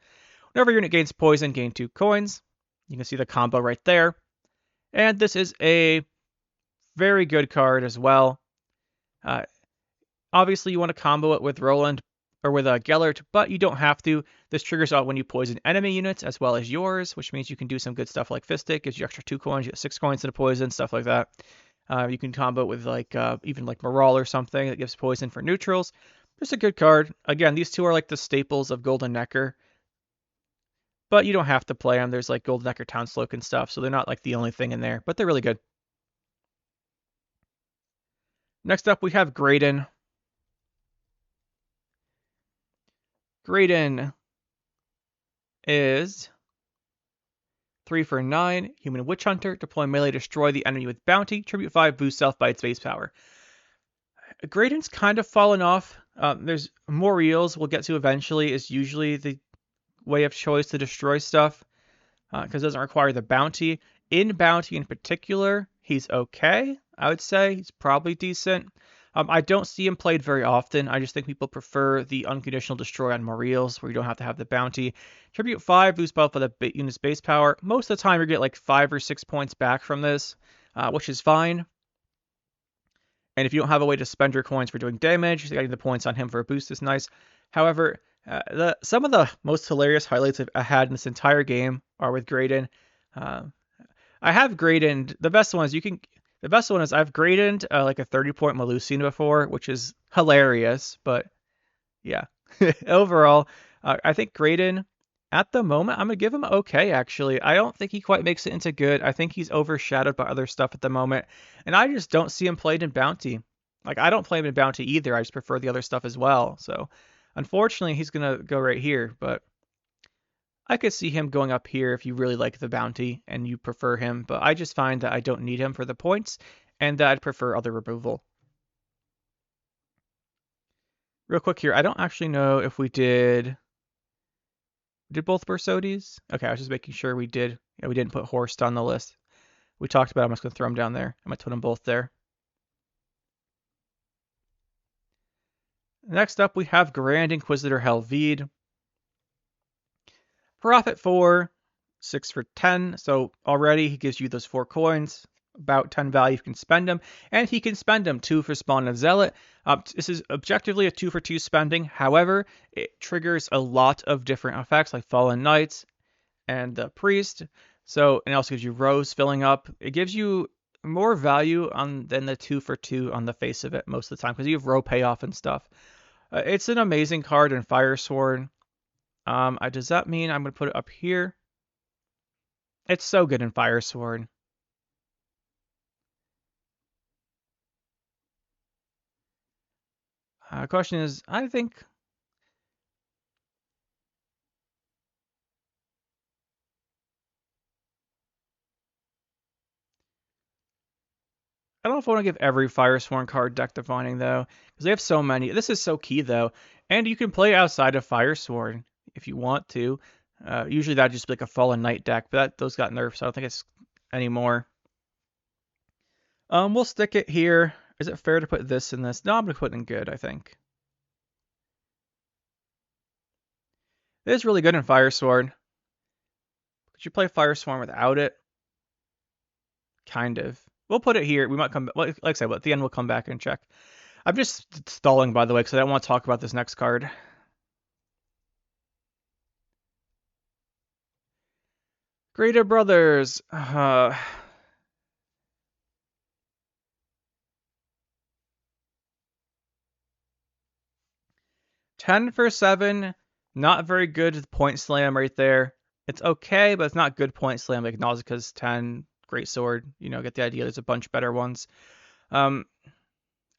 Whenever your unit gains poison, gain 2 coins. You can see the combo right there. And this is a very good card as well. Obviously, you want to combo it with Roland or with Gellert, but you don't have to. This triggers out when you poison enemy units as well as yours, which means you can do some good stuff like Fistic. Gives you extra 2 coins, you get 6 coins in a poison, stuff like that. You can combo it with even like Morale or something that gives poison for neutrals. Just a good card. Again, these 2 are like the staples of Golden Necker. But you don't have to play them. There's like Golden Necker Townsloke and stuff, so they're not like the only thing in there, but they're really good. Next up, we have Graydon. Graydon is 3 for 9, Human Witch Hunter. Deploy melee, destroy the enemy with bounty. Tribute 5, boost self by its base power. Graydon's kind of fallen off. There's Morals we'll get to eventually is usually the way of choice to destroy stuff because it doesn't require the bounty. In bounty in particular, he's okay. I would say he's probably decent. I don't see him played very often. I just think people prefer the unconditional destroy on Morals where you don't have to have the bounty. Tribute 5, boost buff for the unit's base power. Most of the time you get like 5 or 6 points back from this, which is fine. And if you don't have a way to spend your coins for doing damage, getting the points on him for a boost is nice. However, some of the most hilarious highlights I've had in this entire game are with Graydon. I have Graydon. The best one is I've Graydoned like a 30-point Melusine before, which is hilarious. But yeah, overall, I think Graydon at the moment, I'm going to give him okay, actually. I don't think he quite makes it into good. I think he's overshadowed by other stuff at the moment. And I just don't see him played in Bounty. Like, I don't play him in Bounty either. I just prefer the other stuff as well. So, unfortunately, he's going to go right here. But I could see him going up here if you really like the Bounty and you prefer him. But I just find that I don't need him for the points and that I'd prefer other removal. Real quick here, I don't actually know if we did both Borsodis? Okay, I was just making sure we did. Yeah, we didn't put Horst on the list. We talked about it. I'm just going to throw them down there. I'm going to put them both there. Next up, we have Grand Inquisitor Helvide. Profit 4, 6 for 10. So already he gives you those 4 coins. About 10 value you can spend them, and he can spend them 2 for Spawn of Zealot. This is objectively a 2 for 2 spending. However, it triggers a lot of different effects like Fallen Knights and the Priest. So, and it also gives you Rose filling up. It gives you more value than the 2 for 2 on the face of it most of the time, because you have row payoff and stuff. It's an amazing card in Fire Sword. Does that mean I'm going to put it up here? It's so good in Fire Sword. Question is, I think... I don't know if I want to give every Firesworn card deck defining, though, because they have so many. This is so key, though. And you can play outside of Firesworn if you want to. Usually that'd just be like a Fallen Knight deck, but those got nerfed, so I don't think it's anymore. We'll stick it here. Is it fair to put this in this? No, I'm going to put it in good, I think. It is really good in Firesworn. Could you play Firesworn without it? Kind of. We'll put it here. We might come, like I said, but at the end we'll come back and check. I'm just stalling, by the way, because I don't want to talk about this next card. Greater Brothers. 10 for 7. Not very good point slam right there. It's okay, but it's not good point slam like Nausicaa's 10. Great sword. You know, get the idea. There's a bunch better ones.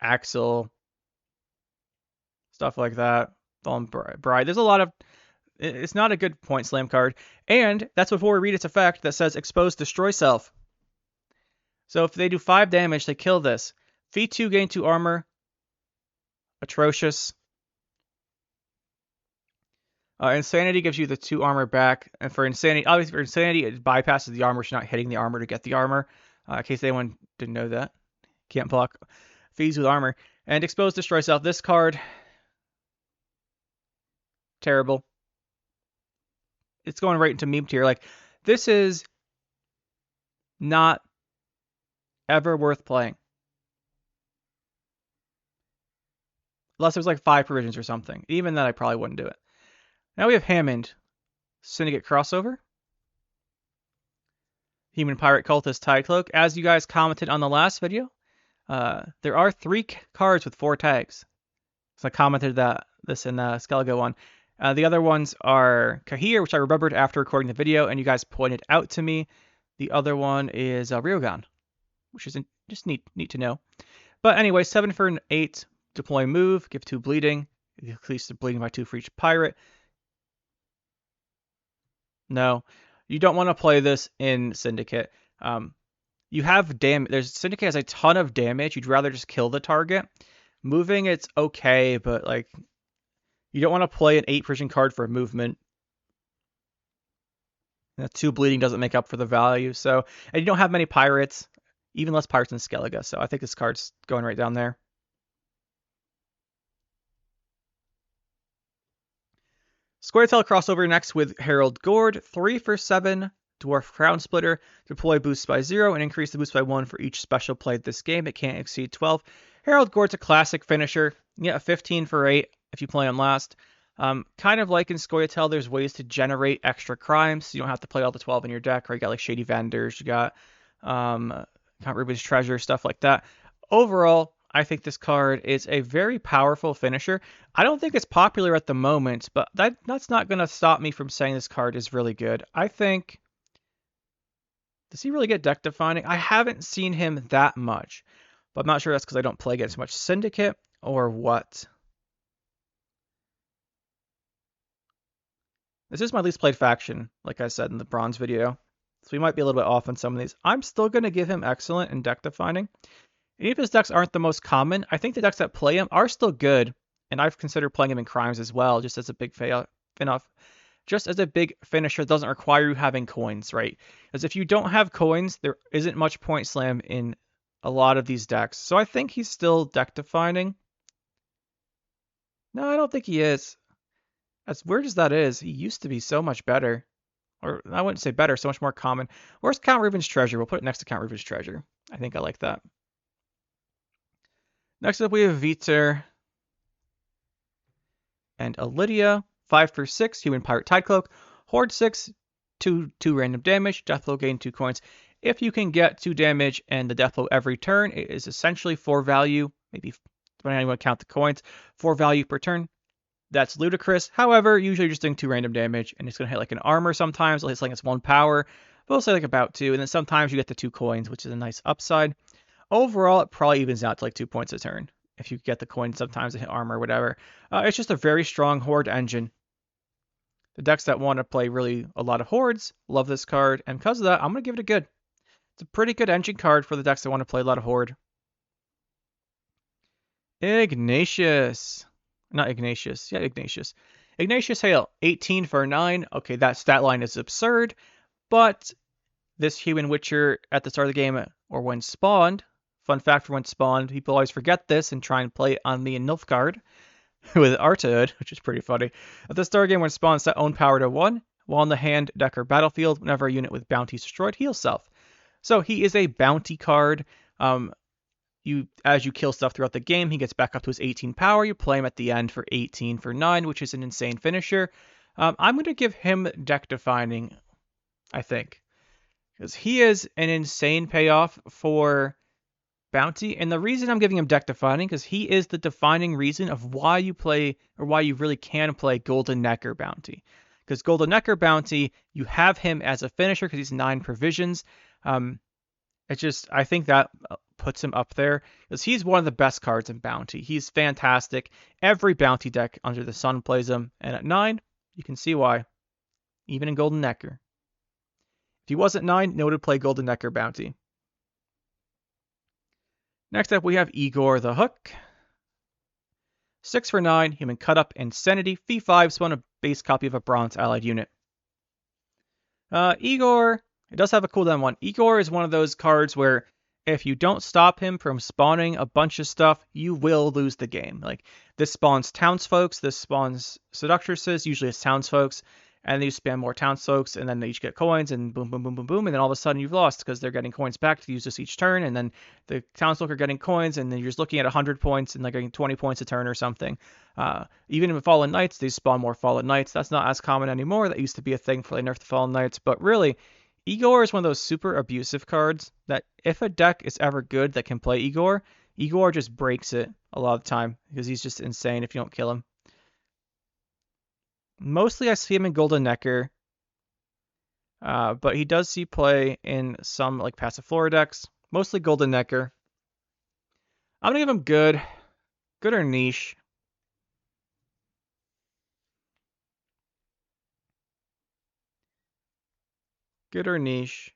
Axel. Stuff like that. Fallen Bride. There's a lot of... It's not a good point slam card. And that's before we read its effect that says expose destroy self. So if they do 5 damage, they kill this. Fee 2, gain 2 armor. Atrocious. Insanity gives you the 2 armor back. And for Insanity, obviously for Insanity, it bypasses the armor. So you're not hitting the armor to get the armor. In case anyone didn't know that. Can't block fees with armor. And expose destroy self. This card... Terrible. It's going right into meme tier. Like, this is not ever worth playing. Unless there's like 5 provisions or something. Even then, I probably wouldn't do it. Now we have Hammond. Syndicate crossover. Human Pirate Cultist Tidecloak. As you guys commented on the last video, there are 3 cards with 4 tags. So I commented this in the Skellige one. The other ones are Cahir, which I remembered after recording the video, and you guys pointed out to me. The other one is Ryogan, which is just neat to know. But anyway, 7 for an 8. Deploy move, give 2 bleeding. Increase the bleeding by 2 for each pirate. No, you don't want to play this in Syndicate. You have damage. Syndicate has a ton of damage. You'd rather just kill the target. Moving, it's okay, but like... You don't want to play an 8 precision card for movement. And 2 bleeding doesn't make up for the value. So, and you don't have many pirates, even less pirates than Skellige. So I think this card's going right down there. Squirtle crossover next with Herald Gord. 3 for 7. Dwarf Crown Splitter. Deploy boost by 0 and increase the boost by 1 for each special played this game. It can't exceed 12. Herald Gord's a classic finisher. Yeah, 15 for 8. If you play on last. Kind of like in Scoia'tael, there's ways to generate extra crimes. So you don't have to play all the 12 in your deck, or you got like Shady Vendors, you got Count Ruben's Treasure, stuff like that. Overall, I think this card is a very powerful finisher. I don't think it's popular at the moment, but that's not going to stop me from saying this card is really good. I think... Does he really get deck defining? I haven't seen him that much, but I'm not sure that's because I don't play against much Syndicate or what. This is my least played faction, like I said in the bronze video. So we might be a little bit off on some of these. I'm still going to give him excellent in deck defining. And even if his decks aren't the most common, I think the decks that play him are still good. And I've considered playing him in crimes as well, just as a big just as a big finisher that doesn't require you having coins, right? Because if you don't have coins, there isn't much point slam in a lot of these decks. So I think he's still deck defining. No, I don't think he is. As weird as that is, he used to be so much better. Or I wouldn't say better, so much more common. Where's Count Ruben's Treasure? We'll put it next to Count Ruben's Treasure. I think I like that. Next up we have Viter and Lydia. 5 for 6, Human Pirate Tidecloak. Horde 6, 2 random damage. Deathblow, gain 2 coins. If you can get 2 damage and the death blow every turn, it is essentially 4 value, maybe depending on how you want to count the coins, 4 value per turn. That's ludicrous. However, usually you're just doing 2 random damage, and it's going to hit like an armor sometimes. It'll hit something that's 1 power, but it'll say like about 2, and then sometimes you get the 2 coins, which is a nice upside. Overall, it probably evens out to like 2 points a turn. If you get the coins, sometimes it hit armor or whatever. It's just a very strong horde engine. The decks that want to play really a lot of hordes love this card, and because of that, I'm going to give it a good. It's a pretty good engine card for the decks that want to play a lot of horde. Ignatius. Not Ignatius. Yeah, Ignatius. Ignatius Hale, 18 for 9. Okay, that stat line is absurd, but this human witcher at the start of the game, or when spawned, fun fact for when spawned, people always forget this and try and play it on the Nilfgaard with Artaud, which is pretty funny. At the start of the game, when spawned, set own power to 1, while on the hand, deck, or battlefield, whenever a unit with bounty is destroyed, heals self. So he is a bounty card. As you kill stuff throughout the game, he gets back up to his 18 power. You play him at the end for 18 for 9, which is an insane finisher. I'm going to give him deck defining, I think, because he is an insane payoff for bounty. And the reason I'm giving him deck defining, because he is the defining reason of why you play, or why you really can play Golden Necker bounty. Because Golden Necker bounty, you have him as a finisher because he's 9 provisions. I think that puts him up there because he's one of the best cards in bounty. He's fantastic. Every bounty deck under the sun plays him, and at 9, you can see why. Even in Golden Necker. If he wasn't 9, no one would play Golden Necker bounty. Next up, we have Igor the Hook. 6 for 9, human cut up insanity. Fee 5, spawn a base copy of a bronze allied unit. Igor, it does have a cooldown 1. Igor is one of those cards where if you don't stop him from spawning a bunch of stuff, you will lose the game. Like, this spawns townsfolks, this spawns seductresses, usually it's townsfolks, and then you spam more townsfolks, and then they each get coins, and boom, boom, boom, boom, boom, and then all of a sudden you've lost because they're getting coins back to use this each turn, and then the townsfolk are getting coins, and then you're just looking at 100 points and like getting 20 points a turn or something. Even in Fallen Knights, they spawn more Fallen Knights. That's not as common anymore. That used to be a thing for they nerfed the Fallen Knights, but really, Igor is one of those super abusive cards that if a deck is ever good that can play Igor, Igor just breaks it a lot of the time because he's just insane if you don't kill him. Mostly I see him in Golden Necker, but he does see play in some like Passiflora decks, mostly Golden Necker. I'm going to give him good. Good or niche. Good or niche.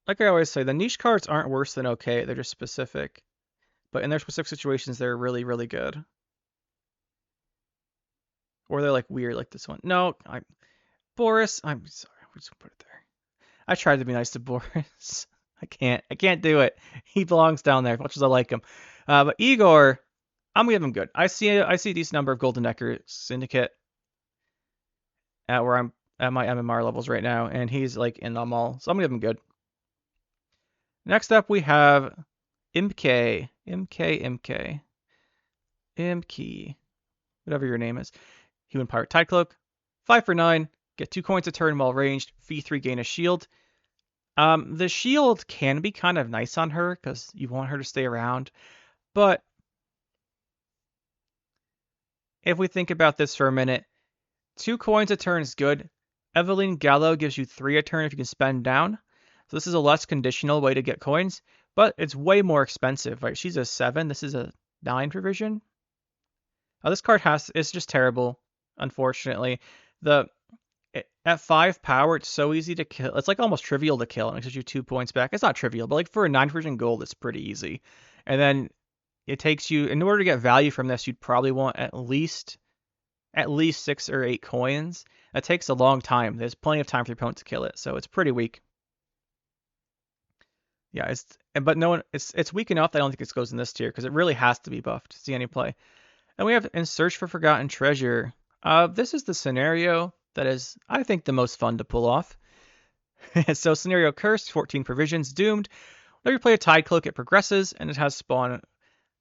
Like I always say, the niche cards aren't worse than okay. They're just specific. But in their specific situations, they're really, really good. Or they're like weird, like this one. No, Boris. I'm sorry. We're just gonna put it there. I tried to be nice to Boris. I can't do it. He belongs down there, as much as I like him. But Igor, I'm gonna give him good. I see a decent number of Golden Necker Syndicate at where I'm at my MMR levels right now, and he's like in them all, so I'm gonna give him good. Next up, we have Imke, whatever your name is. Human Pirate Tidecloak, 5 for 9, get 2 coins a turn while ranged. Fee 3, gain a shield. The shield can be kind of nice on her because you want her to stay around, but if we think about this for a minute, 2 coins a turn is good. Eveline Gallo gives you 3 a turn if you can spend down. So this is a less conditional way to get coins, but it's way more expensive, right? She's a 7. This is a 9 provision. This card it's just terrible, unfortunately. At 5 power, it's so easy to kill. It's like almost trivial to kill, and it gives you 2 points back. It's not trivial, but like for a 9 provision gold, it's pretty easy. And then it takes you, in order to get value from this, you'd probably want at least 6 or 8 coins. That takes a long time. There's plenty of time for your opponent to kill it, so it's pretty weak. Yeah, it's weak enough that I don't think it goes in this tier because it really has to be buffed to see any play. And we have In Search for Forgotten Treasure. This is the scenario that is, I think, the most fun to pull off. So scenario cursed, 14 provisions, doomed. Whenever you play a Tidecloak, it progresses, and it has spawn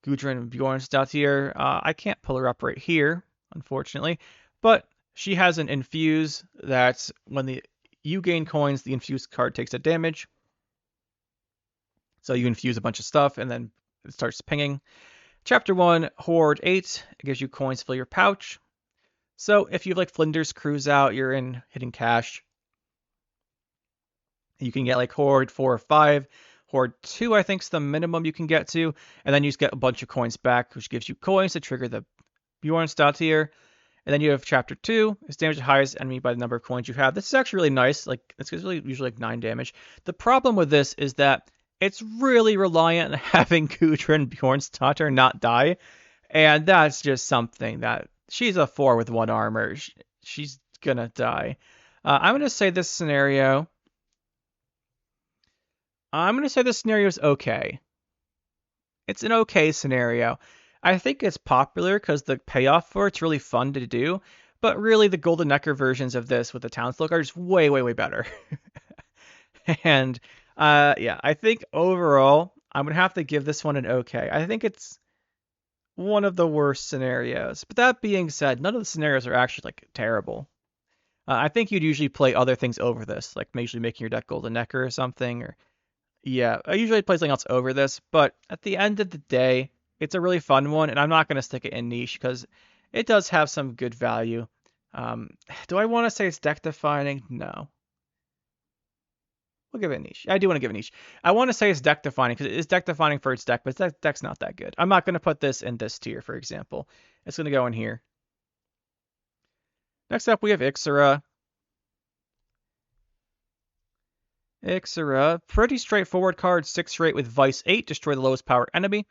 Gudrun and Bjornsdottir. I can't pull her up right here, unfortunately, but she has an infuse that when you gain coins, the infused card takes a damage. So you infuse a bunch of stuff, and then it starts pinging. Chapter 1, Hoard 8. It gives you coins to fill your pouch. So if you have like Flyndr's cruise out, you're in hidden cash. You can get like Hoard 4 or 5. Hoard 2, I think, is the minimum you can get to. And then you just get a bunch of coins back, which gives you coins to trigger the Bjorn stat here. And then you have Chapter 2. It's damage the highest enemy by the number of coins you have. This is actually really nice. Like, it's usually like 9 damage. The problem with this is that it's really reliant on having Gudrun Bjornsdotter not die. And that's just something that she's a 4 with 1 armor. She's gonna die. I'm gonna say this scenario is okay. It's an okay scenario. I think it's popular because the payoff for it's really fun to do, but really the Golden Necker versions of this with the Townsfolk are just way, way, way better. And yeah, I think overall I'm gonna have to give this one an okay. I think it's one of the worst scenarios. But that being said, none of the scenarios are actually like terrible. I think you'd usually play other things over this, like usually making your deck Golden Necker or something, or yeah, I usually play something else over this, but at the end of the day, it's a really fun one, and I'm not going to stick it in niche because it does have some good value. Do I want to say it's deck defining? No. We'll give it a niche. I do want to give it a niche. I want to say it's deck defining because it is deck defining for its deck, but that deck's not that good. I'm not going to put this in this tier, for example. It's going to go in here. Next up, we have Ixera. Ixera, pretty straightforward card, 6/8 with Vice 8, destroy the lowest power enemy.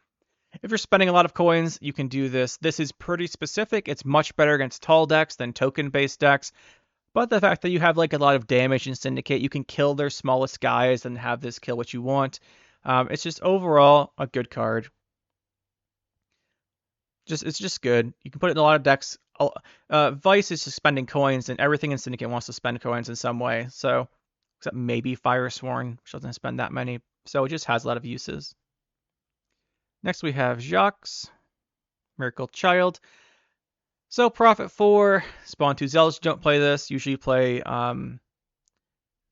If you're spending a lot of coins, you can do this. This is pretty specific. It's much better against tall decks than token-based decks. But the fact that you have like a lot of damage in Syndicate, you can kill their smallest guys and have this kill what you want. It's just overall a good card. It's just good. You can put it in a lot of decks. Vice is just spending coins, and everything in Syndicate wants to spend coins in some way. So, except maybe Firesworn, which doesn't spend that many. So it just has a lot of uses. Next we have Jacques, Miracle Child. So Profit 4, Spawn 2 Zealots. Don't play this. Usually play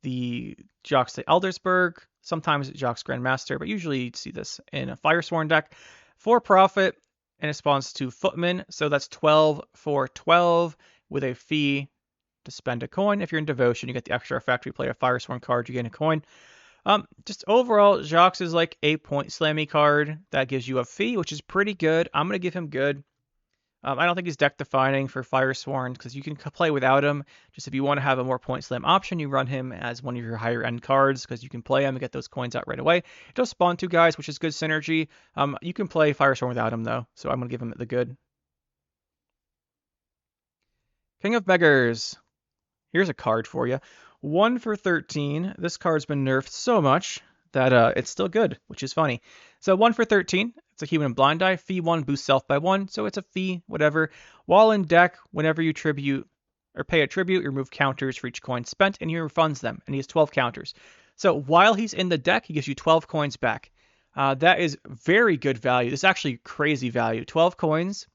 the Jacques de Eldersburg. Sometimes Jacques Grandmaster, but usually you see this in a Firesworn deck. 4 Profit, and it spawns 2 Footmen. So that's 12 for 12 with a fee to spend a coin. If you're in Devotion, you get the extra effect. You play a Firesworn card, you gain a coin. Just overall, Jacques is like a point slammy card that gives you a fee, which is pretty good. I'm going to give him good. I don't think he's deck defining for Firesworn because you can play without him. Just if you want to have a more point slam option, you run him as one of your higher end cards because you can play him and get those coins out right away. It does spawn 2 guys, which is good synergy. You can play Firesworn without him though, so I'm going to give him the good. King of Beggars. Here's a card for you. 1 for 13. This card's been nerfed so much that it's still good, which is funny. So 1 for 13. It's a human blind eye. Fee 1 boosts self by 1. So it's a fee, whatever. While in deck, whenever you tribute or pay a tribute, you remove counters for each coin spent and he refunds them. And he has 12 counters. So while he's in the deck, he gives you 12 coins back. That is very good value. This is actually crazy value. 12 coins.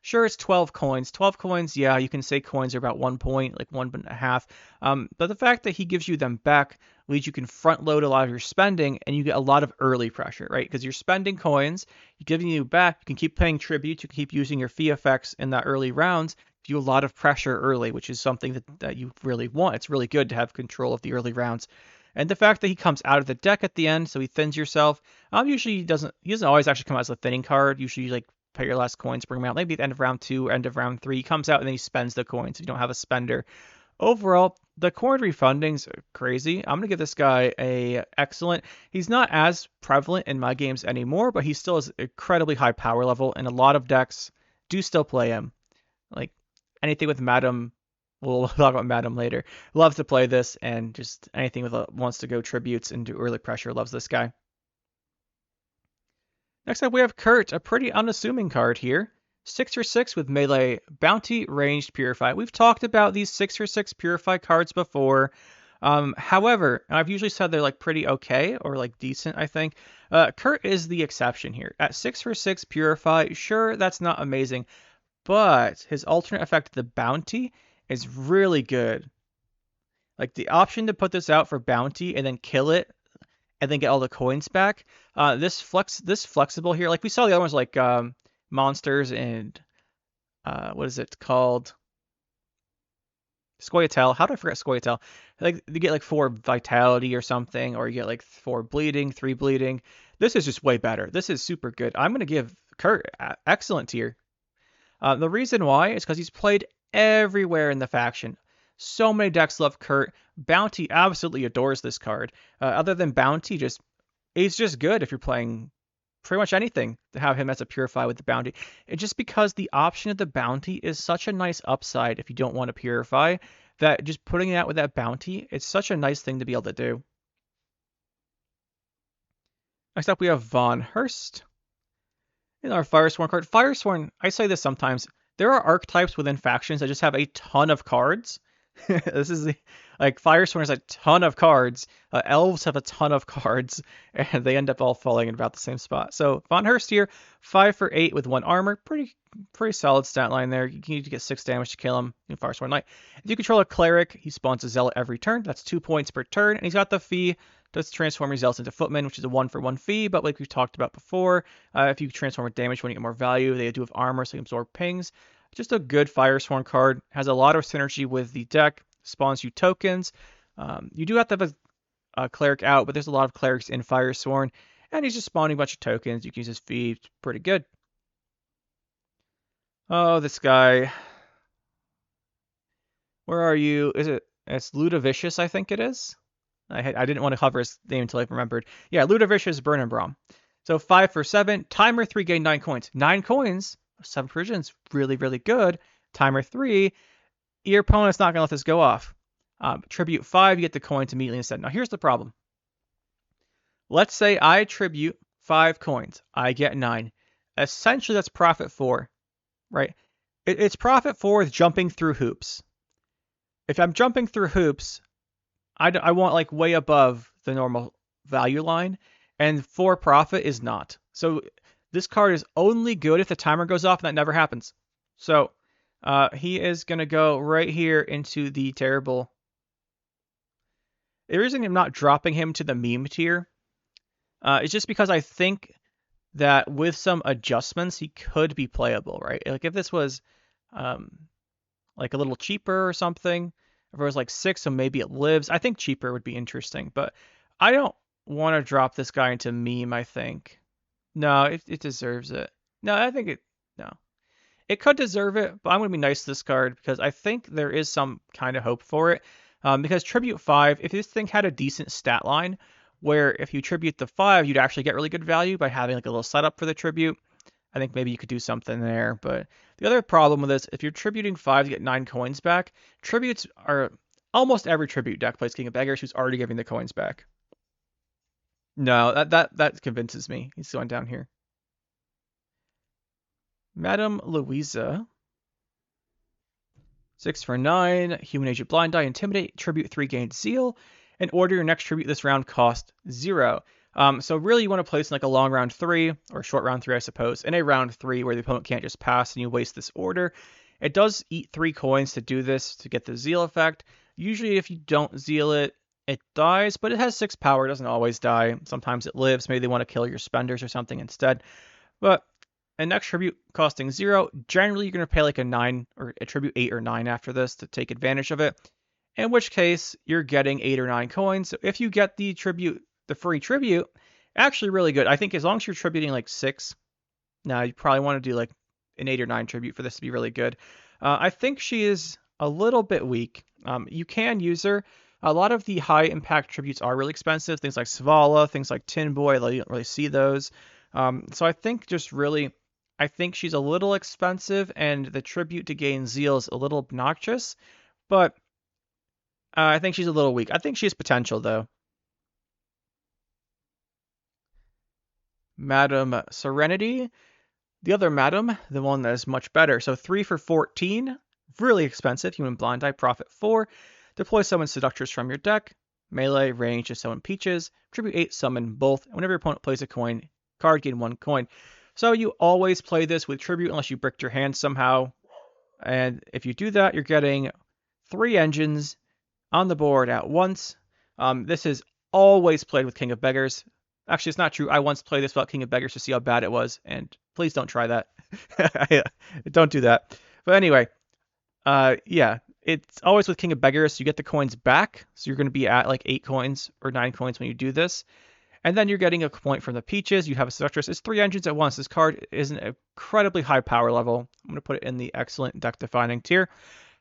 Sure, it's 12 coins. 12 coins, yeah, you can say coins are about 1 point, like 1.5. But the fact that he gives you them back means you can front load a lot of your spending and you get a lot of early pressure, right? Because you're spending coins, you're giving you back, you can keep paying tribute, you can keep using your fee effects in that early rounds, give you a lot of pressure early, which is something that you really want. It's really good to have control of the early rounds. And the fact that he comes out of the deck at the end, so he thins yourself. Usually he doesn't always actually come out as a thinning card. Usually like pay your last coins, bring him out. Maybe at the end of round 2 or end of round 3, he comes out and then he spends the coins. If you don't have a spender. Overall, the coin refundings are crazy. I'm gonna give this guy a excellent. He's not as prevalent in my games anymore, but he still has incredibly high power level, and a lot of decks do still play him. Like anything with Madam. We'll talk about Madam later. Loves to play this, and just anything with wants to go tributes and do early pressure loves this guy. Next up, we have Kurt, a pretty unassuming card here. 6 for 6 with melee, bounty, ranged, purify. We've talked about these 6 for 6 purify cards before. However, I've usually said they're like pretty okay or like decent, I think. Kurt is the exception here. At 6 for 6 purify, sure, that's not amazing, but his alternate effect, the bounty, is really good. Like the option to put this out for bounty and then kill it and then get all the coins back. This flexible here, like we saw the other ones like monsters and what is it called? Scoia'tael. How do I forget Scoia'tael? Like you get like 4 vitality or something, or you get like 4 bleeding, 3 bleeding. This is just way better. This is super good. I'm gonna give Kurt excellent tier. The reason why is because he's played everywhere in the faction. So many decks love Kurt. Bounty absolutely adores this card. Other than Bounty, he's just good if you're playing pretty much anything to have him as a Purify with the Bounty. It's just because the option of the Bounty is such a nice upside if you don't want to Purify, that just putting it out with that Bounty, it's such a nice thing to be able to do. Next up, we have Von Herst. In our Firesworn card. Firesworn, I say this sometimes, there are archetypes within factions that just have a ton of cards. This is like Firesworn has a ton of cards. Elves have a ton of cards, and they end up all falling in about the same spot. So Von Herst here, 5 for 8 with 1 armor, pretty solid stat line there. You need to get 6 damage to kill him in Firesworn Knight. If you control a cleric, he spawns a zealot every turn. That's 2 points per turn, and he's got the fee to transform your zealots into footmen, which is a 1-for-1 fee. But like we've talked about before, if you transform with damage when you get more value, they do have armor, so you absorb pings. Just a good Firesworn card. Has a lot of synergy with the deck. Spawns you tokens. You do have to have a cleric out, but there's a lot of clerics in Firesworn. And he's just spawning a bunch of tokens. You can use his fee. It's pretty good. Oh, this guy. Where are you? It's Ludovicus, I think it is. I didn't want to cover his name until I remembered. Yeah, Ludovicus Burn and Brom. So 5 for 7. Timer 3, gain 9 coins. 9 coins? 7 provisions, really, really good. Timer 3, your opponent's not going to let this go off. Tribute 5, you get the coins immediately instead. Now, here's the problem. Let's say I tribute 5 coins. I get 9. Essentially, that's profit 4, right? It's profit 4 with jumping through hoops. If I'm jumping through hoops, I want like way above the normal value line, and 4 profit is not. So this card is only good if the timer goes off, and that never happens. So he is going to go right here into the terrible. The reason I'm not dropping him to the meme tier is just because I think that with some adjustments, he could be playable, right? Like if this was like a little cheaper or something, if it was like 6, so maybe it lives. I think cheaper would be interesting, but I don't want to drop this guy into meme, I think. No, it deserves it. No, I think no. It could deserve it, but I'm going to be nice to this card because I think there is some kind of hope for it. Because Tribute 5, if this thing had a decent stat line, where if you tribute the 5, you'd actually get really good value by having like a little setup for the tribute. I think maybe you could do something there. But the other problem with this, if you're tributing 5 to get 9 coins back, tributes are almost every tribute deck plays King of Beggars who's already giving the coins back. No, that convinces me. He's going down here. Madame Louisa. 6 for 9. Human Agent Blind Eye. Intimidate. Tribute 3, gain Zeal. And order your next tribute this round cost 0. So really you want to place in like a long round 3, or short round 3, I suppose, in a round 3 where the opponent can't just pass and you waste this order. It does eat 3 coins to do this, to get the Zeal effect. Usually if you don't Zeal it, it dies, but it has 6 power. It doesn't always die. Sometimes it lives. Maybe they want to kill your spenders or something instead. But a next tribute costing 0, generally you're going to pay like a 9 or a tribute 8 or 9 after this to take advantage of it. In which case you're getting 8 or 9 coins. So if you get the tribute, the free tribute, actually really good. I think as long as you're tributing like 6, now you probably want to do like an 8 or 9 tribute for this to be really good. I think she is a little bit weak. You can use her. A lot of the high impact tributes are really expensive. Things like Savola, things like Tin Boy, you don't really see those. So I think I think she's a little expensive, and the tribute to gain Zeal is a little obnoxious, but I think she's a little weak. I think she has potential, though. Madame Serenity. The other Madame, the one that is much better. So 3 for 14. Really expensive. Human Blind Eye, profit 4. Deploy summon Seductress from your deck. Melee, range to summon Peaches. Tribute 8, summon both. And whenever your opponent plays a card, gain 1 coin. So you always play this with Tribute unless you bricked your hand somehow. And if you do that, you're getting 3 engines on the board at once. This is always played with King of Beggars. Actually, it's not true. I once played this without King of Beggars to see how bad it was, and please don't try that. Don't do that. But anyway, yeah, it's always with King of Beggars. So you get the coins back, so you're going to be at like 8 coins or 9 coins when you do this. And then you're getting a point from the Peaches. You have a Seductress. It's 3 engines at once. This card is an incredibly high power level. I'm going to put it in the excellent deck defining tier.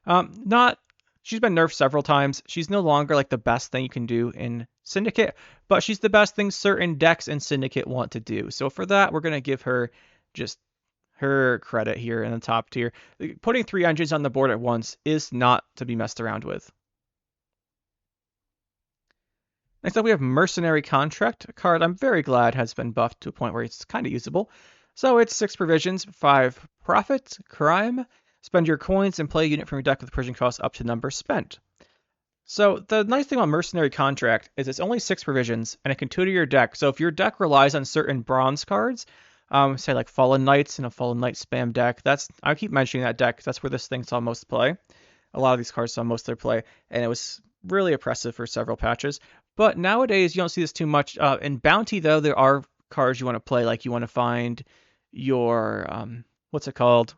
She's been nerfed several times. She's no longer like the best thing you can do in Syndicate, but she's the best thing certain decks in Syndicate want to do. So for that, we're going to give her just her credit here in the top tier. Putting 3 engines on the board at once is not to be messed around with. Next up, we have Mercenary Contract, a card I'm very glad has been buffed to a point where it's kind of usable. So it's 6 provisions, 5 profit, crime, spend your coins, and play a unit from your deck with provision cost up to number spent. So the nice thing about Mercenary Contract is it's only 6 provisions, and it can tutor your deck. So if your deck relies on certain bronze cards, say like Fallen Knights in a Fallen Knight spam deck, I keep mentioning that deck, that's where this thing saw most play. A lot of these cards saw most of their play, and it was really oppressive for several patches. But nowadays, you don't see this too much. In Bounty, though, there are cards you want to play, like you want to find your, what's it called?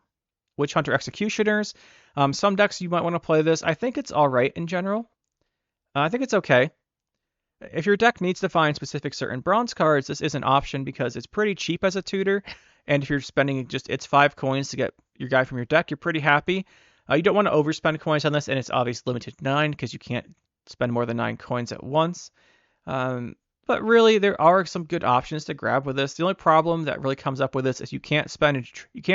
Witch Hunter Executioners. Some decks you might want to play this. I think it's all right in general. I think it's okay. If your deck needs to find specific certain bronze cards, this is an option because it's pretty cheap as a tutor. And if you're spending just its 5 coins to get your guy from your deck, you're pretty happy. You don't want to overspend coins on this, and it's obviously limited to 9 because you can't spend more than 9 coins at once. But really, there are some good options to grab with this. The only problem that really comes up with this is you can't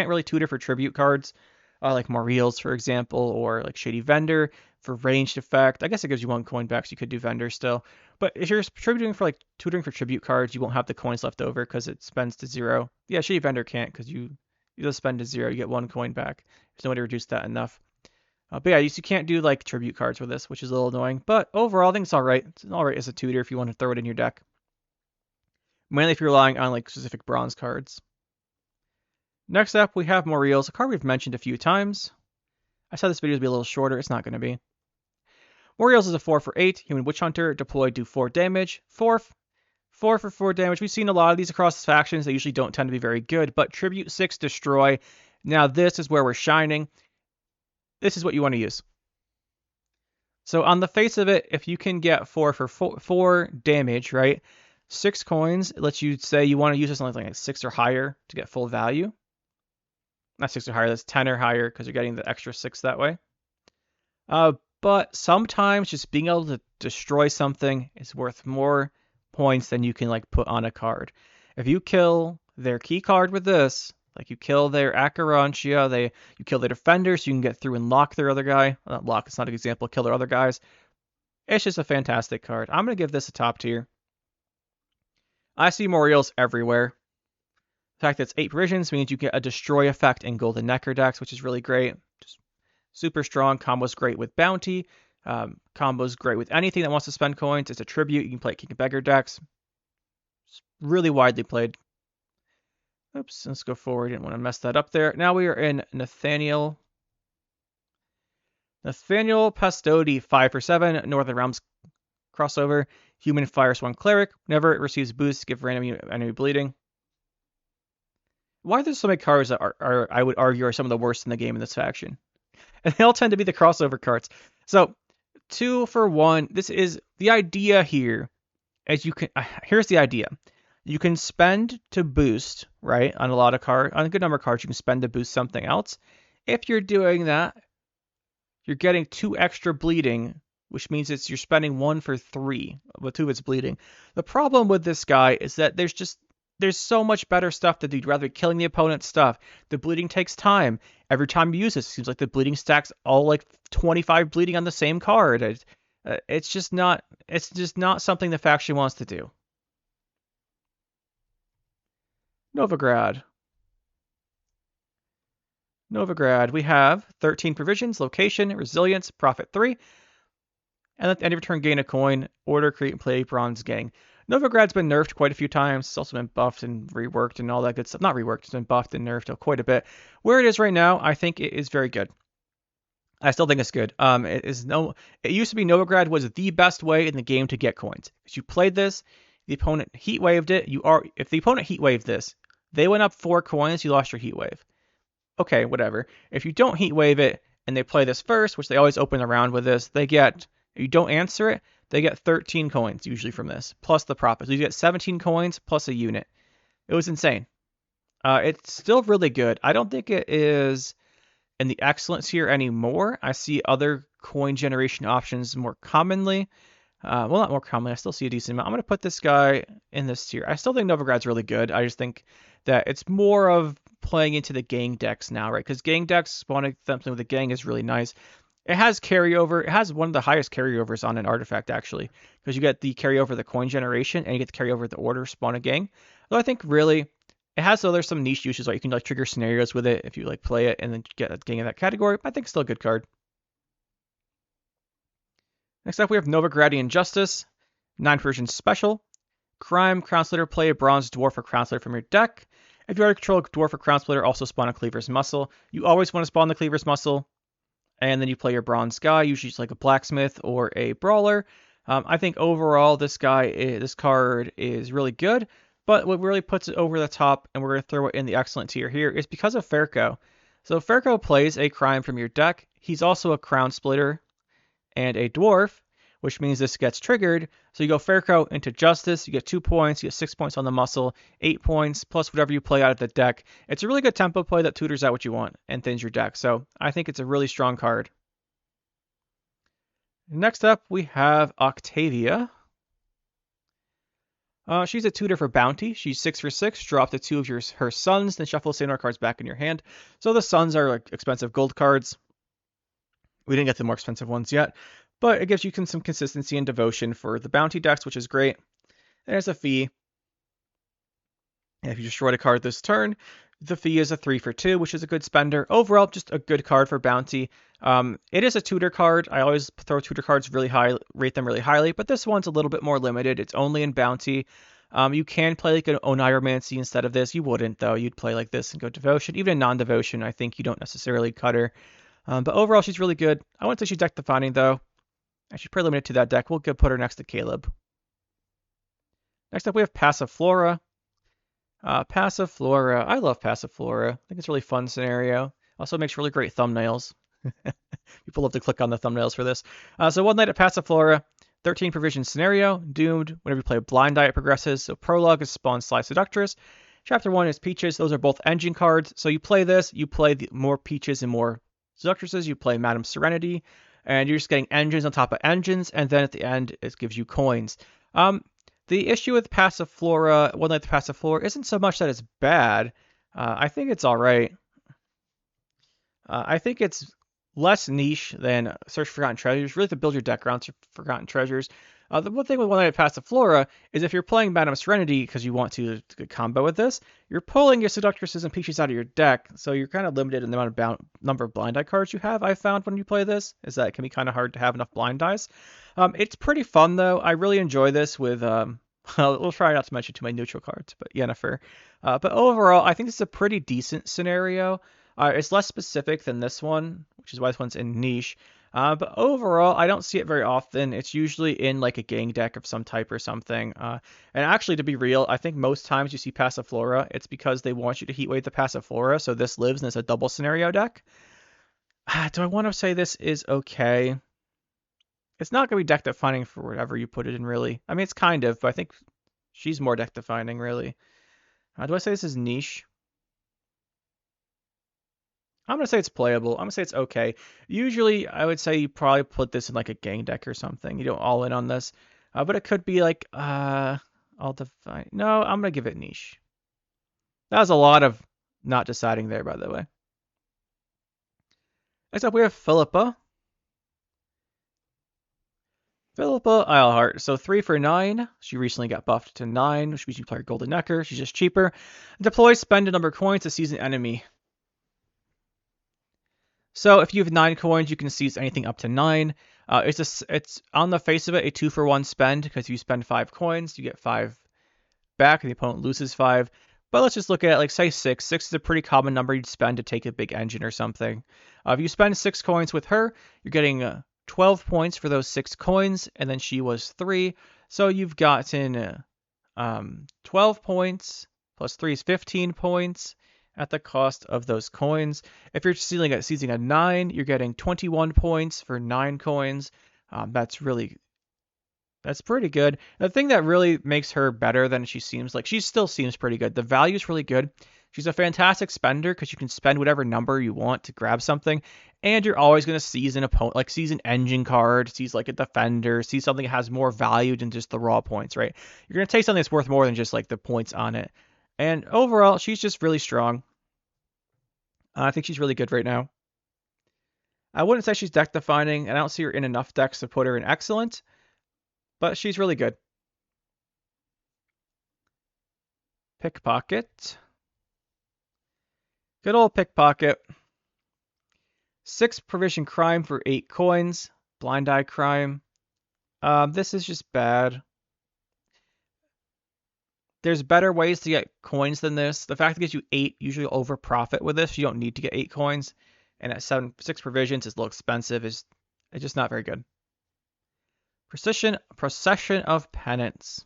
really tutor for tribute cards, like Morils, for example, or like Shady Vendor for ranged effect. I guess it gives you 1 coin back, so you could do Vendor still. But if you're tutoring for tribute cards, you won't have the coins left over because it spends to 0. Yeah, Shady Vendor can't because you just spend to 0, you get 1 coin back. There's no way to reduce that enough. But yeah, you can't do like tribute cards with this, which is a little annoying. But overall, I think it's all right. It's all right as a tutor if you want to throw it in your deck. Mainly if you're relying on like specific bronze cards. Next up, we have Morils, a card we've mentioned a few times. I said this video would be a little shorter. It's not going to be. Morils is a 4 for 8. Human Witch Hunter. Deployed, do 4 damage. 4 for 4 damage. We've seen a lot of these across factions. They usually don't tend to be very good. But Tribute 6, Destroy. Now this is where we're shining. This is what you want to use. So on the face of it, if you can get 4 for 4 damage, right? 6 coins, it lets you say you want to use this on something like 6 or higher to get full value. Not 6 or higher, that's 10 or higher because you're getting the extra 6 that way. But sometimes just being able to destroy something is worth more points than you can like put on a card. If you kill their key card with this, like you kill their Acherontia, you kill their defender so you can get through and lock their other guy. Not lock, it's not an example, kill their other guys. It's just a fantastic card. I'm going to give this a top tier. I see Morils everywhere. The fact that it's 8 provisions means you get a destroy effect in Golden Necker decks, which is really great. Just super strong. Combo's great with Bounty. Combo's great with anything that wants to spend coins. It's a tribute. You can play King of Beggar decks. It's really widely played. Oops, let's go forward. Didn't want to mess that up there. Now we are in Nathaniel. Nathaniel Pastodi, 5 for 7. Northern Realms crossover. Human Fire Swan Cleric. Whenever it receives boosts, give random enemy bleeding. Why are there so many cards that are I would argue, are some of the worst in the game in this faction? And they all tend to be the crossover cards. So, 2 for 1. This is the idea here. As you can, here's the idea. You can spend to boost, right? On a good number of cards, you can spend to boost something else. If you're doing that, you're getting 2 extra bleeding, which means you're spending 1 for 3, but 2 of it's bleeding. The problem with this guy is that there's so much better stuff to do. You'd rather be killing the opponent's stuff. The bleeding takes time. Every time you use this, it seems like the bleeding stacks all like 25 bleeding on the same card. It's just not something the faction wants to do. Novigrad. We have 13 provisions, location, resilience, profit 3. And at the end of your turn, gain a coin, order, create, and play Bronze Gang. Novigrad's been nerfed quite a few times. It's also been buffed and reworked and all that good stuff. Not reworked, it's been buffed and nerfed quite a bit. Where it is right now, I think it is very good. I still think it's good. It used to be Novigrad was the best way in the game to get coins. Because you played this, the opponent heat waved it. If the opponent heat waved this, they went up 4 coins, you lost your heat wave. Okay, whatever. If you don't heat wave it and they play this first, which they always open the round with this, if you don't answer it, they get 13 coins usually from this, plus the profits. You get 17 coins plus a unit. It was insane. It's still really good. I don't think it is in the excellence here anymore. I see other coin generation options more commonly. Well, not more commonly. I still see a decent amount. I'm going to put this guy in this tier. I still think Novigrad's really good. I just think that it's more of playing into the gang decks now, right? Because gang decks, spawning something with a gang is really nice. It has carryover. It has one of the highest carryovers on an artifact, actually, because you get the carryover the coin generation and you get the carryover the order spawn a gang. Though I think really it has some niche uses, like you can like trigger scenarios with it if you like play it and then get a gang in that category. I think it's still a good card. Next up, we have Novigradian Justice, 9 version special. Crime, Crown Splitter, play a Bronze Dwarf or Crown Splitter from your deck. If you already control a Dwarf or Crown Splitter, also spawn a Cleaver's Muscle. You always want to spawn the Cleaver's Muscle, and then you play your Bronze guy, usually just like a Blacksmith or a Brawler. I think overall this card is really good, but what really puts it over the top, and we're going to throw it in the excellent tier here, is because of Ferko. So Ferko plays a Crime from your deck. He's also a Crown Splitter and a Dwarf, which means this gets triggered. So you go Ferko into Justice, you get 2 points, you get 6 points on the muscle, 8 points, plus whatever you play out of the deck. It's a really good tempo play that tutors out what you want and thins your deck. So I think it's a really strong card. Next up, we have Octavia. She's a tutor for Bounty. She's 6 for 6. Drop the 2 of her sons, then shuffle the same cards back in your hand. So the sons are like expensive gold cards. We didn't get the more expensive ones yet, but it gives you some consistency and devotion for the Bounty decks, which is great. There's a fee. And if you destroy a card this turn, the fee is a 3 for 2, which is a good spender. Overall, just a good card for Bounty. It is a tutor card. I always throw tutor cards really high, rate them really highly, but this one's a little bit more limited. It's only in Bounty. You can play like an Oniromancy instead of this. You wouldn't, though. You'd play like this and go Devotion. Even in non-Devotion, I think you don't necessarily cut her. But overall, she's really good. I wouldn't say she's deck defining, though. And she's pretty limited to that deck. We'll go put her next to Caleb. Next up, we have Passiflora. Passiflora. I love Passiflora. I think it's a really fun scenario. Also makes really great thumbnails. People love to click on the thumbnails for this. So one night at Passiflora, 13 provision scenario, doomed. Whenever you play Blind Eye, it progresses. So prologue is Spawn Sly Seductress. Chapter 1 is Peaches. Those are both engine cards. So you play this, you play more Peaches and more Seductresses. You play Madame Serenity, and you're just getting engines on top of engines, and then at the end, it gives you coins. The issue with Passiflora, One Night at Passiflora, isn't so much that it's bad. I think it's all right. I think it's less niche than Search for Forgotten Treasures. Really, to build your deck around Forgotten Treasures. The one thing with One Night at Passiflora is if you're playing Madame Serenity because you want to combo with this, you're pulling your Seductresses and Peaches out of your deck, so you're kind of limited in the amount of number of Blind Eye cards you have. I found when you play this is that it can be kind of hard to have enough Blind Eyes. It's pretty fun though. I really enjoy this with we'll try not to mention too many neutral cards, but Yennefer. But overall, I think this is a pretty decent scenario. It's less specific than this one, which is why this one's in niche. But overall, I don't see it very often. It's usually in like a gang deck of some type or something. And actually, to be real, I think most times you see Passiflora, it's because they want you to heatwave the Passiflora, so this lives and it's a double scenario deck. Do I want to say this is okay? It's not going to be deck defining for whatever you put it in, really. I mean, it's kind of, but I think she's more deck defining, really. Do I say this is niche? I'm going to say it's playable. I'm going to say it's okay. Usually, I would say you probably put this in like a gang deck or something. You don't all in on this. But it could be like, I'll define. No, I'm going to give it niche. That was a lot of not deciding there, by the way. Next up, we have Philippa. Philippa Eilhart. So 3 for 9. She recently got buffed to 9, which means you play her Golden Necker. She's just cheaper. Deploy, spend a number of coins to seize an enemy. So if you have 9 coins, you can seize anything up to 9. It's on the face of it a 2 for 1 spend, because if you spend 5 coins, you get 5 back, and the opponent loses 5. But let's just look at, like, say 6. 6 is a pretty common number you'd spend to take a big engine or something. If you spend 6 coins with her, you're getting 12 points for those 6 coins, and then she was 3. So you've gotten 12 points, plus 3 is 15 points at the cost of those coins. If you're seizing a 9, you're getting 21 points for 9 coins. That's pretty good. The thing that really makes her better than she seems, like, she still seems pretty good. The value's really good. She's a fantastic spender because you can spend whatever number you want to grab something, and you're always going to seize an opponent, like seize an engine card, seize like a defender, seize something that has more value than just the raw points, right? You're going to take something that's worth more than just like the points on it. And overall, she's just really strong. I think she's really good right now. I wouldn't say she's deck defining, and I don't see her in enough decks to put her in excellent, but she's really good. Pickpocket. Good old pickpocket. 6 provision crime for 8 coins. Blind eye crime. This is just bad. There's better ways to get coins than this. The fact it gives you 8, usually over profit with this. You don't need to get 8 coins. And at 6 provisions, it's a little expensive. It's just not very good. Procession of Penance.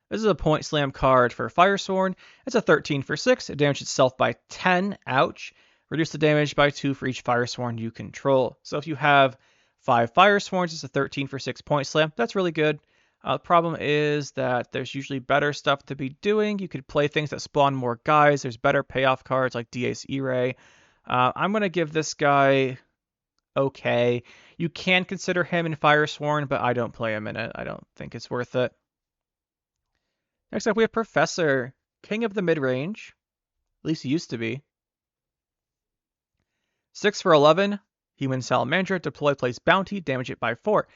This is a point slam card for Firesworn. It's a 13 for 6. It damages itself by 10. Ouch. Reduce the damage by 2 for each Firesworn you control. So if you have 5 Firesworns, it's a 13 for 6 point slam. That's really good. The problem is that there's usually better stuff to be doing. You could play things that spawn more guys. There's better payoff cards like Dies Irae. I'm going to give this guy okay. You can consider him in Firesworn, but I don't play him in it. I don't think it's worth it. Next up, we have Professor, King of the Mid-Range. At least he used to be. 6 for 11. Human Salamander. Deploy, place Bounty. Damage it by 4.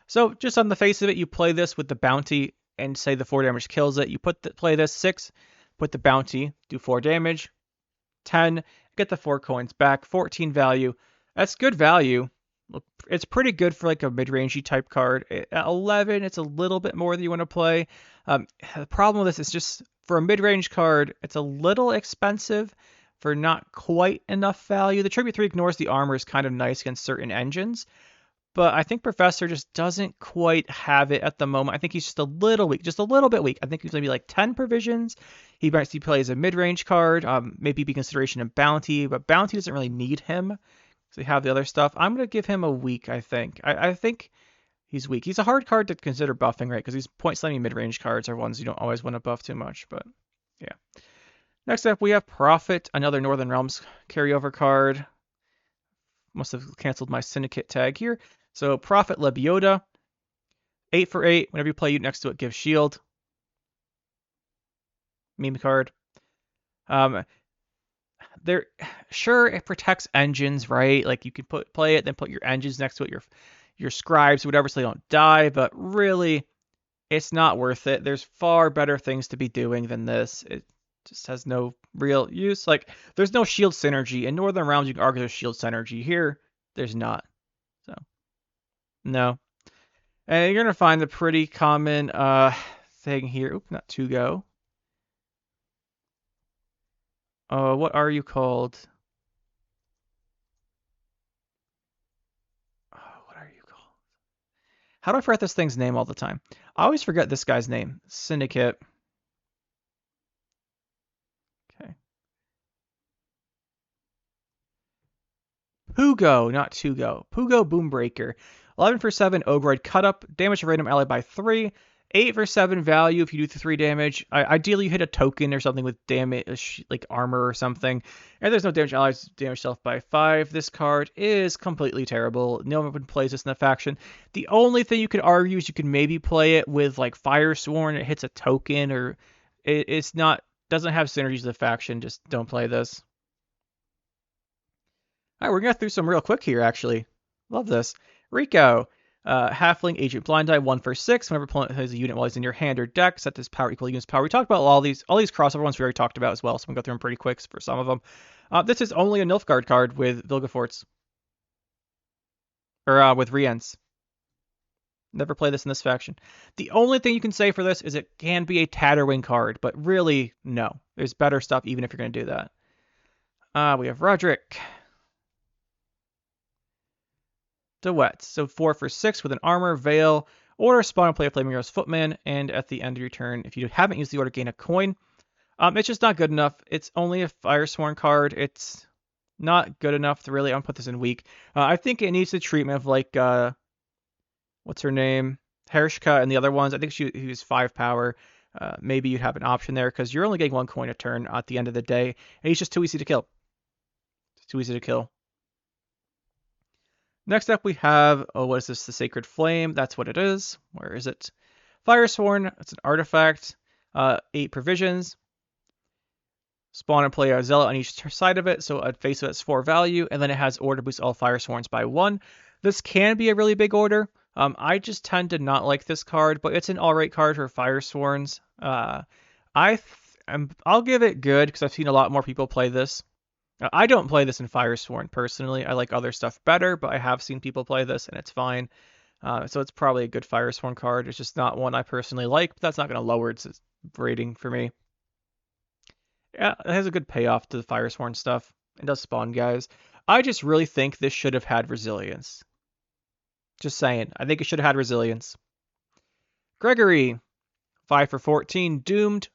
So, just on the face of it, you play this with the Bounty and say the 4 damage kills it. You play this 6, put the Bounty, do 4 damage. 10, get the 4 coins back. 14 value. That's good value. It's pretty good for like a mid-rangey type card. At 11, it's a little bit more than you want to play. The problem with this is just for a mid-range card, it's a little expensive for not quite enough value. The Tribute 3 ignores the armor is kind of nice against certain engines, but I think Professor just doesn't quite have it at the moment. I think he's just a little weak, just a little bit weak. I think he's maybe like 10 provisions. He plays a mid-range card, maybe be consideration of Bounty, but Bounty doesn't really need him. So you have the other stuff. I'm going to give him a weak, I think. I think he's weak. He's a hard card to consider buffing, right? Because these point slamming mid-range cards are ones you don't always want to buff too much, but yeah. Next up, we have Prophet, another Northern Realms carryover card. Must have canceled my Syndicate tag here. So Prophet Lebioda, 8 for 8. Whenever you play unit next to it, give shield. Meme card. Sure, it protects engines, right? Like you can play it, then put your engines next to it, your scribes, whatever, so they don't die. But really, it's not worth it. There's far better things to be doing than this. It just has no real use. Like there's no shield synergy in Northern Realms. You can argue there's shield synergy here. There's not. So no. And you're gonna find the pretty common thing here. Oop, not to go. What are you called? What are you called? How do I forget this thing's name all the time? I always forget this guy's name. Syndicate. Okay. Pugo, not Tugo. Pugo Boombreaker. 11 for 7, Ogroid Cut Up. Damage a random ally by 3. 8 for 7 value if you do the 3 damage. Ideally, you hit a token or something with damage, like armor or something. And there's no damage allies, damage self by 5. This card is completely terrible. No one plays this in the faction. The only thing you could argue is you could maybe play it with like Firesworn. It hits a token, or it's not, doesn't have synergies with the faction. Just don't play this. All right, we're gonna go through some real quick here. Actually, love this. Rico. Halfling, Agent Blind Eye, 1 for 6. Whenever opponent has a unit while he's in your hand or deck, set this power equal unit's power. We talked about all these crossover ones we already talked about as well, so I'm going to go through them pretty quick for some of them. This is only a Nilfgaard card with Vilgefortz. Or with Variance. Never play this in this faction. The only thing you can say for this is it can be a Tatterwing card, but really, no. There's better stuff even if you're going to do that. We have Roderick. Duet. So 4 for 6 with an armor, veil, order, spawn and play a Flaming Arrow's Footman, and at the end of your turn, if you haven't used the order, gain a coin. It's just not good enough. It's only a Firesworn card. It's not good enough to really. I'm gonna put this in weak. I think it needs the treatment of like what's her name, Hershka, and the other ones. I think he was 5 power. Maybe you'd have an option there because you're only getting 1 coin a turn at the end of the day, and he's just too easy to kill. It's too easy to kill. Next up we have, what is this? The Sacred Flame. That's what it is. Where is it? Firesworn. It's an artifact. 8 provisions. Spawn and play a Zealot on each side of it, so at face of it's 4 value, and then it has order boost all Firesworns by 1. This can be a really big order. I just tend to not like this card, but it's an alright card for Firesworns. I'll give it good because I've seen a lot more people play this. I don't play this in Firesworn personally. I like other stuff better, but I have seen people play this and it's fine. So it's probably a good Firesworn card. It's just not one I personally like, but that's not going to lower its rating for me. Yeah, it has a good payoff to the Firesworn stuff. It does spawn guys. I just really think this should have had Resilience. Just saying. I think it should have had Resilience. Gregory. 5 for 14. Doomed.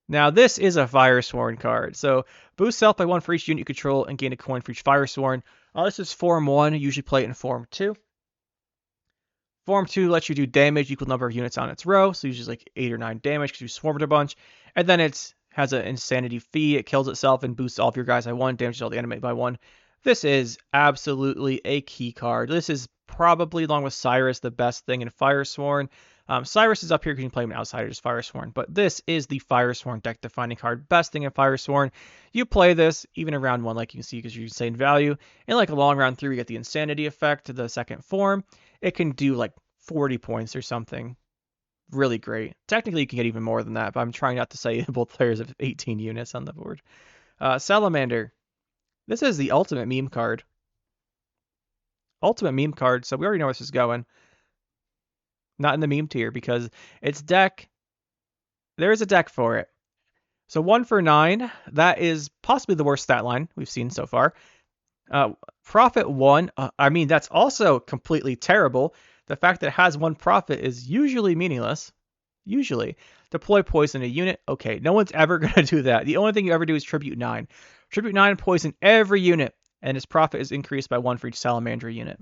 Now, this is a Firesworn card. So, boost self by 1 for each unit you control and gain a coin for each Firesworn. This is Form 1. Usually play it in Form 2. Form 2 lets you do damage equal number of units on its row. So, usually like 8 or 9 damage because you swarmed a bunch. And then it's has an insanity fee. It kills itself and boosts all of your guys by 1, damages all the enemy by 1. This is absolutely a key card. This is probably, along with Cyrus, the best thing in Firesworn. Cyrus is up here because you can play him outside as Firesworn, but this is the Firesworn deck defining card. Best thing in Firesworn. You play this even in round 1, like you can see, because you're insane value. In like a long round 3, you get the insanity effect to the second form. It can do like 40 points or something. Really great. Technically, you can get even more than that, but I'm trying not to say both players have 18 units on the board. Salamander. This is the ultimate meme card. Ultimate meme card, so we already know where this is going. Not in the meme tier, because its deck, there is a deck for it. So 1 for 9, that is possibly the worst stat line we've seen so far. Profit 1, I mean, that's also completely terrible. The fact that it has 1 profit is usually meaningless. Usually. Deploy poison a unit. Okay, no one's ever going to do that. The only thing you ever do is Tribute 9. Tribute 9 poison every unit, and its profit is increased by 1 for each Salamander unit.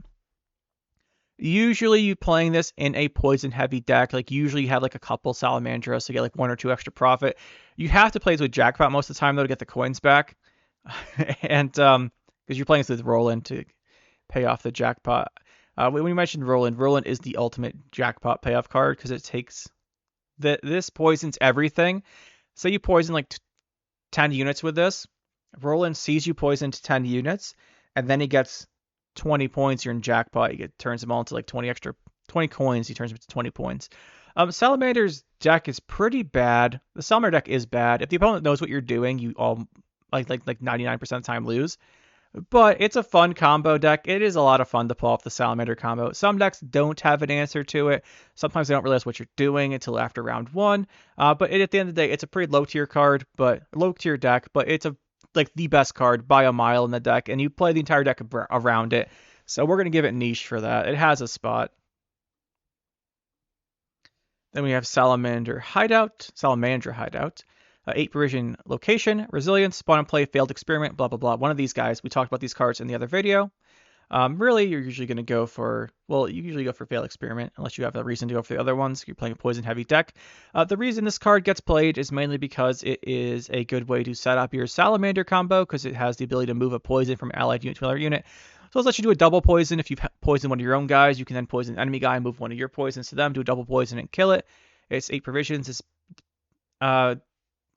Usually you playing this in a poison-heavy deck. Like, usually you have like a couple Salamandras to get like 1 or 2 extra profit. You have to play this with Jackpot most of the time, though, to get the coins back. And, because you're playing this with Roland to pay off the Jackpot. When we mentioned Roland, Roland is the ultimate jackpot payoff card because it takes this poisons everything. Say you poison like 10 units with this. Roland sees you poison to 10 units, and then he gets 20 points. You're in jackpot. He turns them all into like 20 coins. He turns them into 20 points. Salamander's deck is pretty bad. The Salamander deck is bad. If the opponent knows what you're doing, you all like 99% of the time lose. But it's a fun combo deck. It is a lot of fun to pull off the Salamander combo. Some decks don't have an answer to it. Sometimes they don't realize what you're doing until after round 1. But at the end of the day, it's a pretty low tier card, but low tier deck. But it's like the best card by a mile in the deck, and you play the entire deck around it. So we're gonna give it niche for that. It has a spot. Then we have Salamander Hideout. 8 provision location, resilience, spawn and play, failed experiment, blah, blah, blah. One of these guys, we talked about these cards in the other video. Really, you're usually going to go for, well, you usually go for failed experiment, unless you have a reason to go for the other ones. You're playing a poison heavy deck. The reason this card gets played is mainly because it is a good way to set up your Salamander combo, because it has the ability to move a poison from allied unit to another unit. So let's let you do a double poison. If you poison one of your own guys, you can then poison an enemy guy and move one of your poisons to them, do a double poison and kill it. It's 8 provisions. It's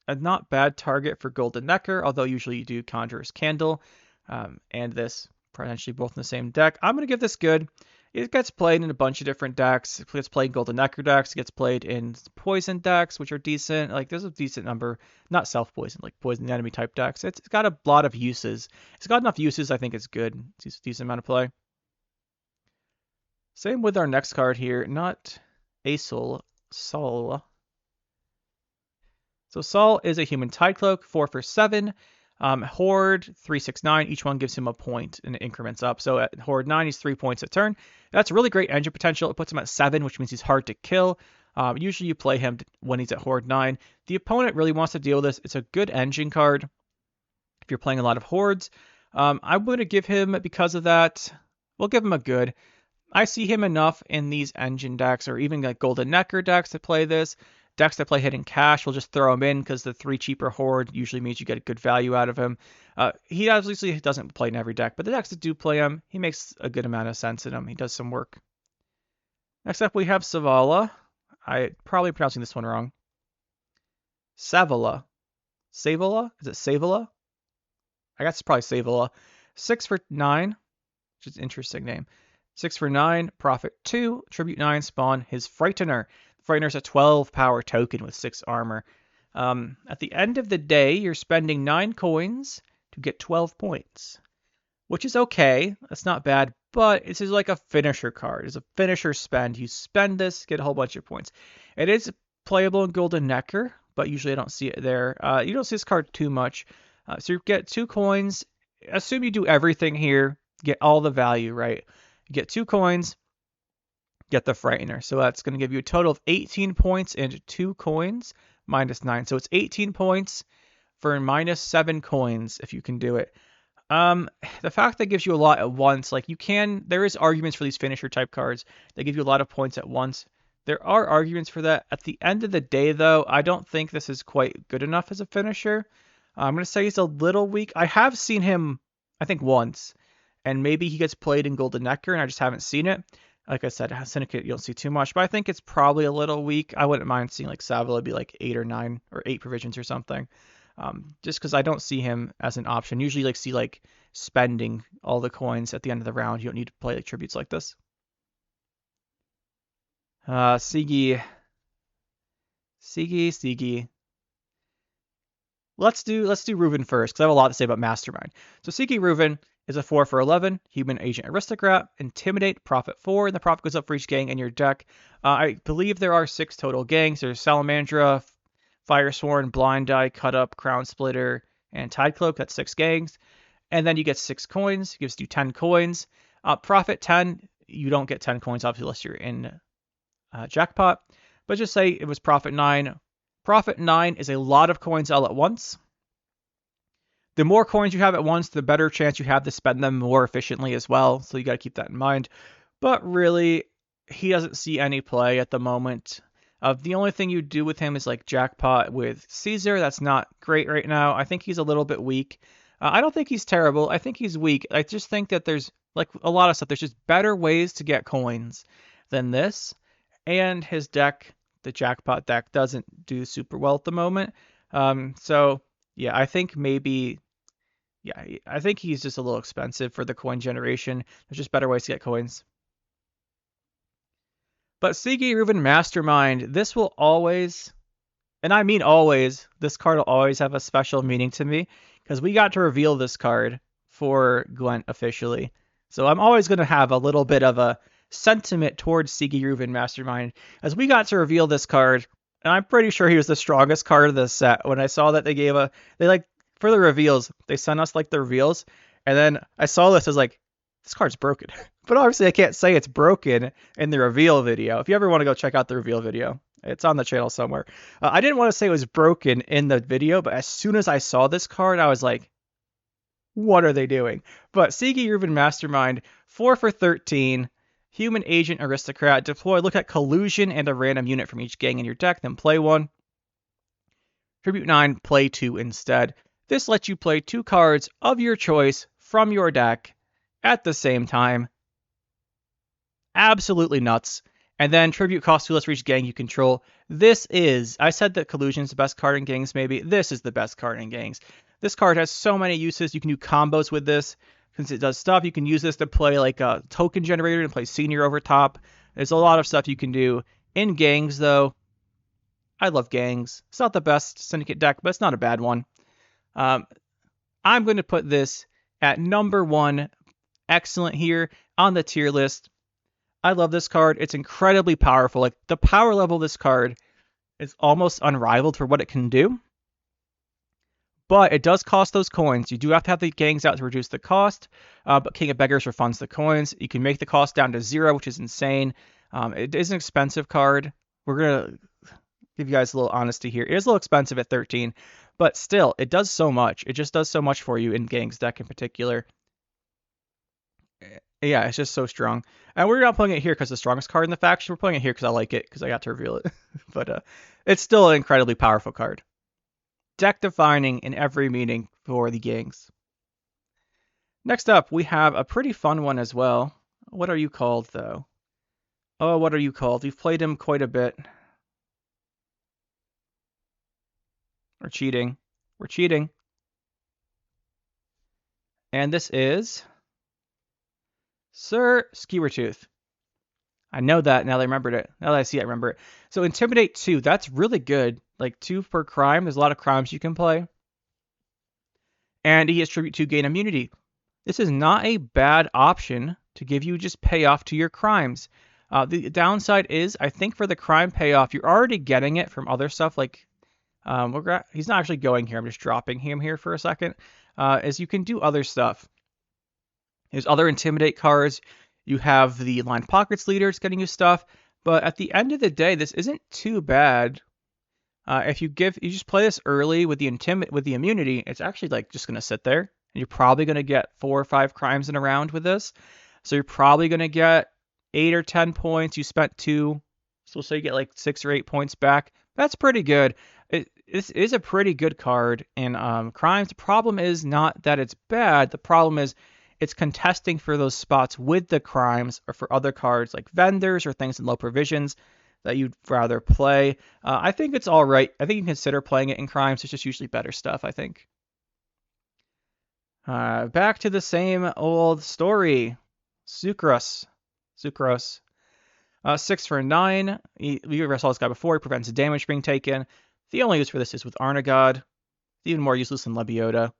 a not bad target for Golden Necker, although usually you do Conjurer's Candle and this, potentially both in the same deck. I'm going to give this good. It gets played in a bunch of different decks. It gets played in Golden Necker decks. It gets played in Poison decks, which are decent. Like, there's a decent number, not self-poison, like Poison enemy type decks. It's got a lot of uses. It's got enough uses, I think it's good. It's a decent amount of play. Same with our next card here, not Saul. So Saul is a human tide cloak, 4 for 7. Horde, 3, 6, 9. Each one gives him a point and it increments up. So at Horde 9, he's 3 points a turn. That's really great engine potential. It puts him at 7, which means he's hard to kill. Usually you play him when he's at Horde 9. The opponent really wants to deal with this. It's a good engine card if you're playing a lot of Hordes. I'm going to give him, because of that, we'll give him a good. I see him enough in these engine decks or even like Golden Necker decks to play this. Decks that play hidden cash will just throw him in because the 3 cheaper Horde usually means you get a good value out of him. He obviously doesn't play in every deck, but the decks that do play him, he makes a good amount of sense in them. He does some work. Next up, we have Savola. I'm probably pronouncing this one wrong. Savola. Savola? Is it Savola? I guess it's probably Savola. 6 for 9, which is an interesting name. 6 for 9, profit 2, tribute 9, spawn his Frightener. Frightener's a 12 power token with 6 armor. At the end of the day, you're spending 9 coins to get 12 points, which is okay. That's not bad, but this is like a finisher card. It's a finisher spend. You spend this, get a whole bunch of points. It is playable in Golden Necker, but usually I don't see it there. You don't see this card too much. So you get 2 coins. Assume you do everything here, get all the value, right? You get 2 coins, get the Frightener. So that's going to give you a total of 18 points and 2 coins, minus 9. So it's 18 points for minus 7 coins if you can do it. The fact that it gives you a lot at once, like there is arguments for these finisher type cards. They give you a lot of points at once. There are arguments for that. At the end of the day, though, I don't think this is quite good enough as a finisher. I'm going to say he's a little weak. I have seen him, I think, once. And maybe he gets played in Golden Necker, and I just haven't seen it. Like I said, Syndicate, you don't see too much. But I think it's probably a little weak. I wouldn't mind seeing like Savola be like 8 or 9 or 8 provisions or something. Just because I don't see him as an option. Usually see like spending all the coins at the end of the round. You don't need to play like tributes like this. Sigi. Let's do Ruben first, because I have a lot to say about Mastermind. So Sigi Ruben is a 4 for 11, human agent aristocrat, intimidate, profit 4, and the profit goes up for each gang in your deck. I believe there are 6 total gangs. There's Salamandra, Firesworn, Blind Eye, Cut Up, Crown Splitter, and Tide Cloak. That's 6 gangs. And then you get 6 coins. It gives you 10 coins. Profit 10, you don't get 10 coins, obviously, unless you're in Jackpot. But just say it was profit 9. Profit 9 is a lot of coins all at once. The more coins you have at once, the better chance you have to spend them more efficiently as well. So you got to keep that in mind. But really, he doesn't see any play at the moment. The only thing you do with him is like Jackpot with Caesar. That's not great right now. I think he's a little bit weak. I don't think he's terrible. I think he's weak. I just think that there's like a lot of stuff. There's just better ways to get coins than this. And his deck, the Jackpot deck, doesn't do super well at the moment. So yeah, I think he's just a little expensive for the coin generation. There's just better ways to get coins. But Sigi Ruben Mastermind, this will always, and I mean always, this card will always have a special meaning to me, because we got to reveal this card for Gwent officially. So I'm always going to have a little bit of a sentiment towards Sigi Ruben Mastermind, as we got to reveal this card, and I'm pretty sure he was the strongest card of this set. When I saw that for the reveals, they sent us like the reveals, and then I saw this, I was like, this card's broken. But obviously I can't say it's broken in the reveal video. If you ever want to go check out the reveal video, it's on the channel somewhere. I didn't want to say it was broken in the video, but as soon as I saw this card, I was like, what are they doing? But Sigi Ruben Mastermind, 4 for 13, human agent aristocrat, deploy, look at collusion and a random unit from each gang in your deck, then play 1. Tribute 9, play 2 instead. This lets you play 2 cards of your choice from your deck at the same time. Absolutely nuts. And then tribute cost 2 less for each gang you control. I said that Collusion's the best card in gangs, maybe. This is the best card in gangs. This card has so many uses. You can do combos with this. Since it does stuff, you can use this to play like a token generator and play Senior over top. There's a lot of stuff you can do. In gangs, though, I love gangs. It's not the best Syndicate deck, but it's not a bad one. I'm going to put this at number 1. Excellent here on the tier list. I love this card. It's incredibly powerful. Like, the power level of this card is almost unrivaled for what it can do. But it does cost those coins. You do have to have the gangs out to reduce the cost, but King of Beggars refunds the coins. You can make the cost down to 0, which is insane. It is an expensive card. We're going to give you guys a little honesty here. It is a little expensive at 13, but still, it does so much. It just does so much for you in Gang's deck in particular. Yeah, it's just so strong. And we're not playing it here because the strongest card in the faction. We're playing it here because I like it, because I got to reveal it. But it's still an incredibly powerful card. Deck defining in every meaning for the gangs. Next up, we have a pretty fun one as well. What are you called, though? Oh, what are you called? We've played him quite a bit. We're cheating. We're cheating. And this is Sir Skewertooth. I know that now that I remembered it. Now that I see it, I remember it. So Intimidate 2, that's really good. Like 2 per crime. There's a lot of crimes you can play. And he has Tribute 2 gain immunity. This is not a bad option to give you just payoff to your crimes. The downside is, I think for the crime payoff, you're already getting it from other stuff. Like, he's not actually going here. I'm just dropping him here for a second. As you can do other stuff. There's other Intimidate cards. You have the Line Pockets leader. It's getting you stuff. But at the end of the day, this isn't too bad. If you just play this early with the immunity, it's actually like just gonna sit there, and you're probably gonna get 4 or 5 crimes in a round with this. So you're probably gonna get 8 or 10 points. You spent 2, so say you get like 6 or 8 points back. That's pretty good. This is a pretty good card in crimes. The problem is not that it's bad. The problem is it's contesting for those spots with the crimes or for other cards like vendors or things in low provisions that you'd rather play. I think it's all right. I think you can consider playing it in crimes. It's just usually better stuff, I think. Back to the same old story. Sucrose. 6 for 9. We saw this guy before. He prevents damage being taken. The only use for this is with Arnagod. It's even more useless than Lebiota.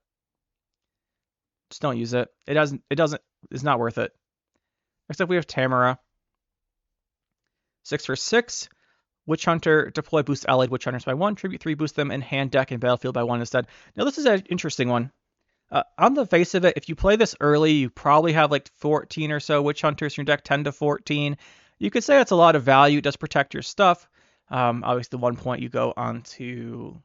Just don't use it. It's not worth it. Next up we have Tamara. 6 for 6. Witch Hunter, deploy boost allied Witch Hunters by 1. Tribute 3, boost them in hand, deck, and battlefield by 1 instead. Now this is an interesting one. On the face of it, if you play this early, you probably have like 14 or so Witch Hunters in your deck, 10 to 14. You could say that's a lot of value. It does protect your stuff. Obviously, the 1 point you go on to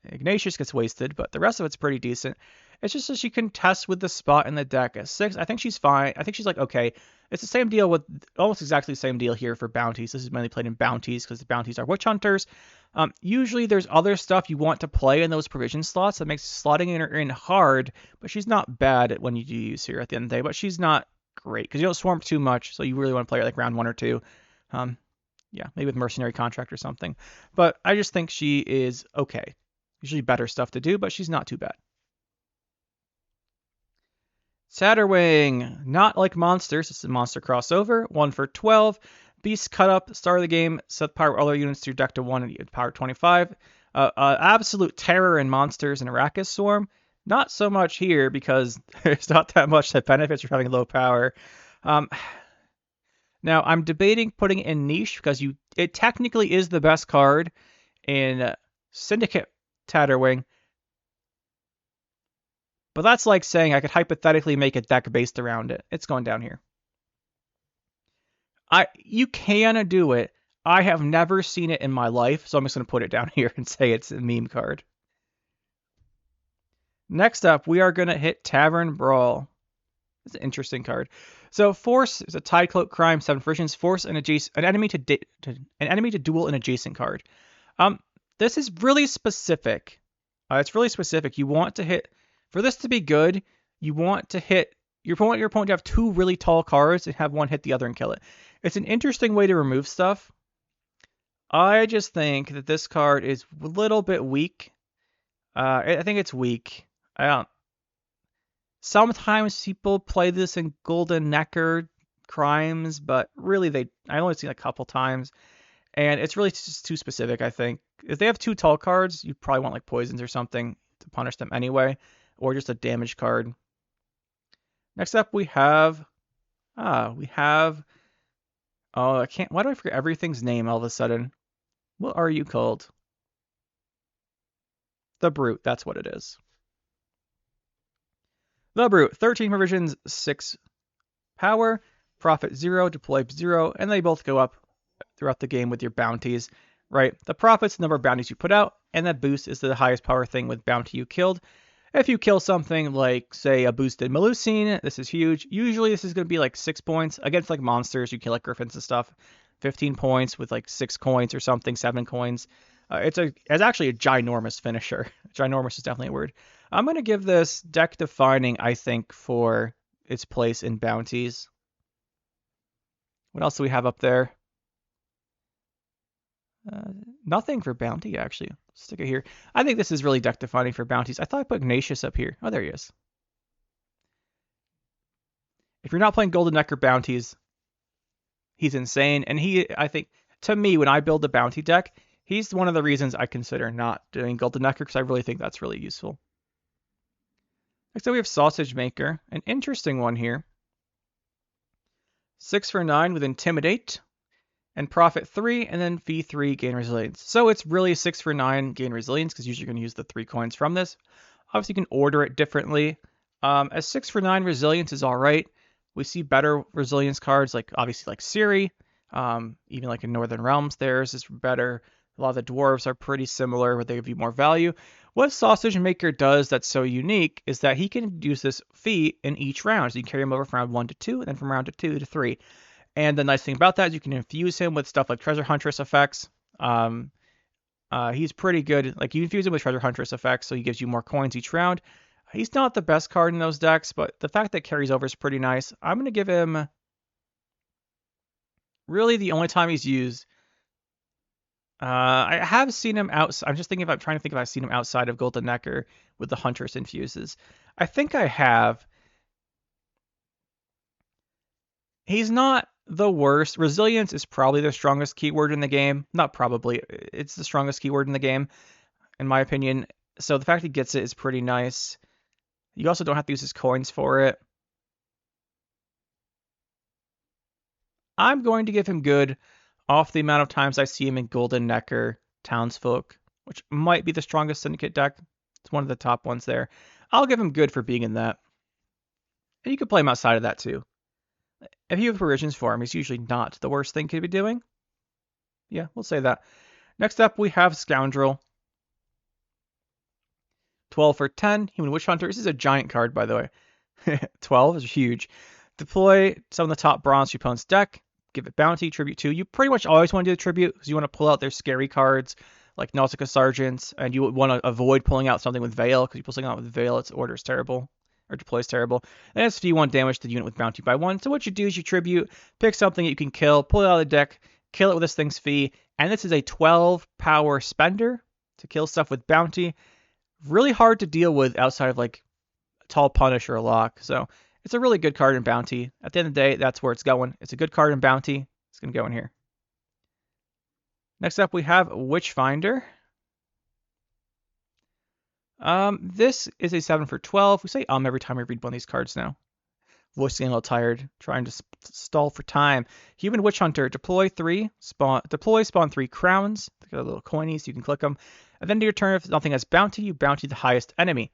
Ignatius gets wasted, but the rest of it's pretty decent. It's just that she can test with the spot in the deck at 6. I think she's fine. I think she's like, okay. It's the same deal with, almost exactly the same deal here for bounties. This is mainly played in bounties because the bounties are Witch Hunters. Usually there's other stuff you want to play in those provision slots that makes slotting her in hard, but she's not bad at when you do use her at the end of the day, but she's not great because you don't swarm too much, so you really want to play her like round 1 or 2. Yeah, maybe with Mercenary Contract or something. But I just think she is okay. Usually better stuff to do, but she's not too bad. Satterwing, not like monsters. This is a monster crossover. 1 for 12. Beast cut up. Start of the game. Set power other units to your deck to 1 and power 25. Absolute terror in monsters in Arrakis Swarm. Not so much here because there's not that much that benefits from having low power. Now I'm debating putting it in niche because it technically is the best card in Syndicate Tatterwing. But that's like saying I could hypothetically make a deck based around it. It's going down here. You can do it. I have never seen it in my life, so I'm just going to put it down here and say it's a meme card. Next up, we are going to hit Tavern Brawl. It's an interesting card. So Force is a Tide Cloak crime, 7 frictions. Force an enemy to duel an adjacent card. This is really specific. It's really specific. You want to hit. For this to be good, you want to hit your opponent to have 2 really tall cards and have one hit the other and kill it. It's an interesting way to remove stuff. I just think that this card is a little bit weak. I think it's weak. Sometimes people play this in Golden Necker crimes, but really I only seen a couple times. And it's really just too specific, I think. If they have 2 tall cards, you probably want like poisons or something to punish them anyway. Or just a damage card. Next up, we have Oh, I can't. Why do I forget everything's name all of a sudden? What are you called? The Brute. That's what it is. The Brute. 13 provisions, 6 power, profit 0, deploy 0, and they both go up throughout the game with your bounties, right? The profit's the number of bounties you put out, and that boost is the highest power thing with bounty you killed. If you kill something like, say, a boosted Melusine, this is huge. Usually this is going to be like 6 points. Against like monsters, you kill like griffins and stuff. 15 points with like 6 coins or something, 7 coins. It's actually a ginormous finisher. Ginormous is definitely a word. I'm going to give this deck defining, I think, for its place in bounties. What else do we have up there? Nothing for bounty, actually. Stick it here. I think this is really deck defining for bounties. I thought I put Ignatius up here. Oh, there he is. If you're not playing Golden Necker bounties, he's insane. And I think, to me, when I build a bounty deck, he's one of the reasons I consider not doing Golden Necker, because I really think that's really useful. Next up, we have Sausage Maker. An interesting one here. 6 for 9 with Intimidate. And profit 3, and then fee 3, gain resilience. So it's really 6 for 9, gain resilience, because usually you're going to use the 3 coins from this. Obviously, you can order it differently. As 6 for 9 resilience is alright. We see better resilience cards, obviously like Ciri. Even like in Northern Realms, theirs is better. A lot of the dwarves are pretty similar, but they give you more value. What Sausage Maker does that's so unique is that he can use this fee in each round. So you can carry him over from round 1 to 2, and then from round 2 to 3. And the nice thing about that is you can infuse him with stuff like Treasure Huntress effects. He's pretty good. Like, you infuse him with Treasure Huntress effects, so he gives you more coins each round. He's not the best card in those decks, but the fact that carries over is pretty nice. I'm going to give him... Really, the only time he's used... I have seen him outside... I'm trying to think if I've seen him outside of Golden Necker with the Huntress infuses. I think I have. He's not the worst. Resilience is probably the strongest keyword in the game. Not probably. It's the strongest keyword in the game, in my opinion. So the fact he gets it is pretty nice. You also don't have to use his coins for it. I'm going to give him good off the amount of times I see him in Golden Necker Townsfolk, which might be the strongest Syndicate deck. It's one of the top ones there. I'll give him good for being in that. And you can play him outside of that too. If you have provisions for him, he's usually not the worst thing he could be doing. Yeah, we'll say that. Next up, we have Scoundrel. 12 for 10. Human Witch Hunter. This is a giant card, by the way. 12 is huge. Deploy some of the top bronze to your opponent's deck. Give it bounty, tribute 2. You pretty much always want to do the tribute because you want to pull out their scary cards like Nautica Sergeants, and you want to avoid pulling out something with Veil, because you pull something out with Veil, its order is terrible. Or deploys terrible. And it's D1 damage to the unit with bounty by 1. So what you do is you tribute, pick something that you can kill, pull it out of the deck, kill it with this thing's fee. And this is a 12 power spender to kill stuff with bounty. Really hard to deal with outside of like Tall Punish or a Lock. So it's a really good card in bounty. At the end of the day, that's where it's going. It's a good card in bounty. It's going to go in here. Next up, we have Witchfinder. This is a 7 for 12. We say every time we read one of these cards now. Voice getting a little tired, trying to stall for time. Human Witch Hunter, deploy 3, spawn 3 crowns. They got little coinies, you can click them. And then to your turn, if nothing has bounty, you bounty the highest enemy.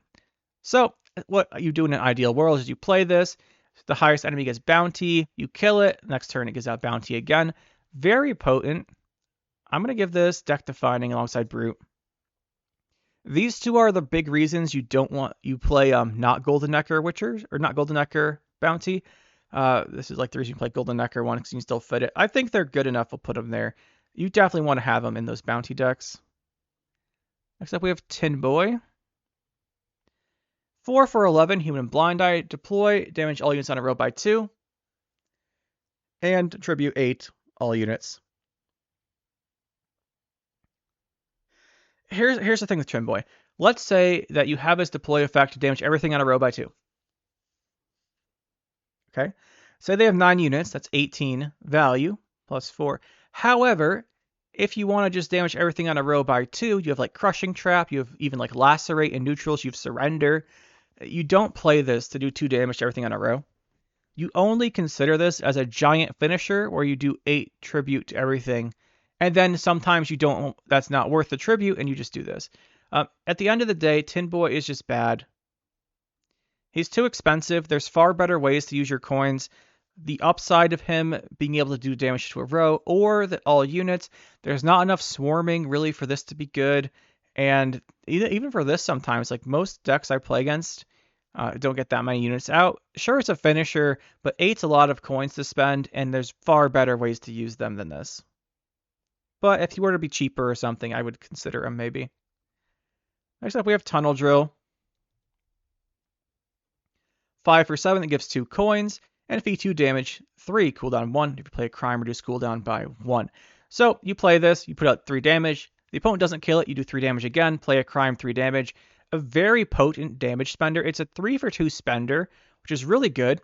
So what you do in an ideal world is you play this, the highest enemy gets bounty, you kill it, next turn it gives out bounty again. Very potent. I'm going to give this deck defining alongside Brute. These two are the big reasons you don't want you play not Golden Necker Witchers or not Golden Necker Bounty. This is like the reason you play Golden Necker one because you can still fit it. I think they're good enough. We'll put them there. You definitely want to have them in those bounty decks. Next up, we have Tin Boy. 4 for 11, Human Blind Eye. Deploy, damage all units on a row by 2. And tribute 8, all units. Here's the thing with Tin Boy. Let's say that you have his deploy effect to damage everything on a row by 2. Okay? Say they have 9 units, that's 18 value, plus 4. However, if you want to just damage everything on a row by 2, you have like Crushing Trap, you have even like Lacerate and Neutrals, you have Surrender. You don't play this to do 2 damage to everything on a row. you only consider this as a giant finisher where you do 8 tribute to everything. And then sometimes you don't, that's not worth the tribute, and you just do this. At the end of the day, Tin Boy is just bad. He's too expensive. There's far better ways to use your coins. The upside of him being able to do damage to a row or that all units, there's not enough swarming really for this to be good. And even for this sometimes, like most decks I play against, don't get that many units out. Sure, it's a finisher, but 8's a lot of coins to spend, and there's far better ways to use them than this. But if he were to be cheaper or something, I would consider him maybe. Next up, we have Tunnel Drill. 5 for 7, that gives 2 coins, and fee 2 damage, 3 cooldown 1. If you play a crime, reduce cooldown by 1. So you play this, you put out 3 damage. The opponent doesn't kill it, you do 3 damage again, play a crime, 3 damage. A very potent damage spender. It's a 3 for 2 spender, which is really good.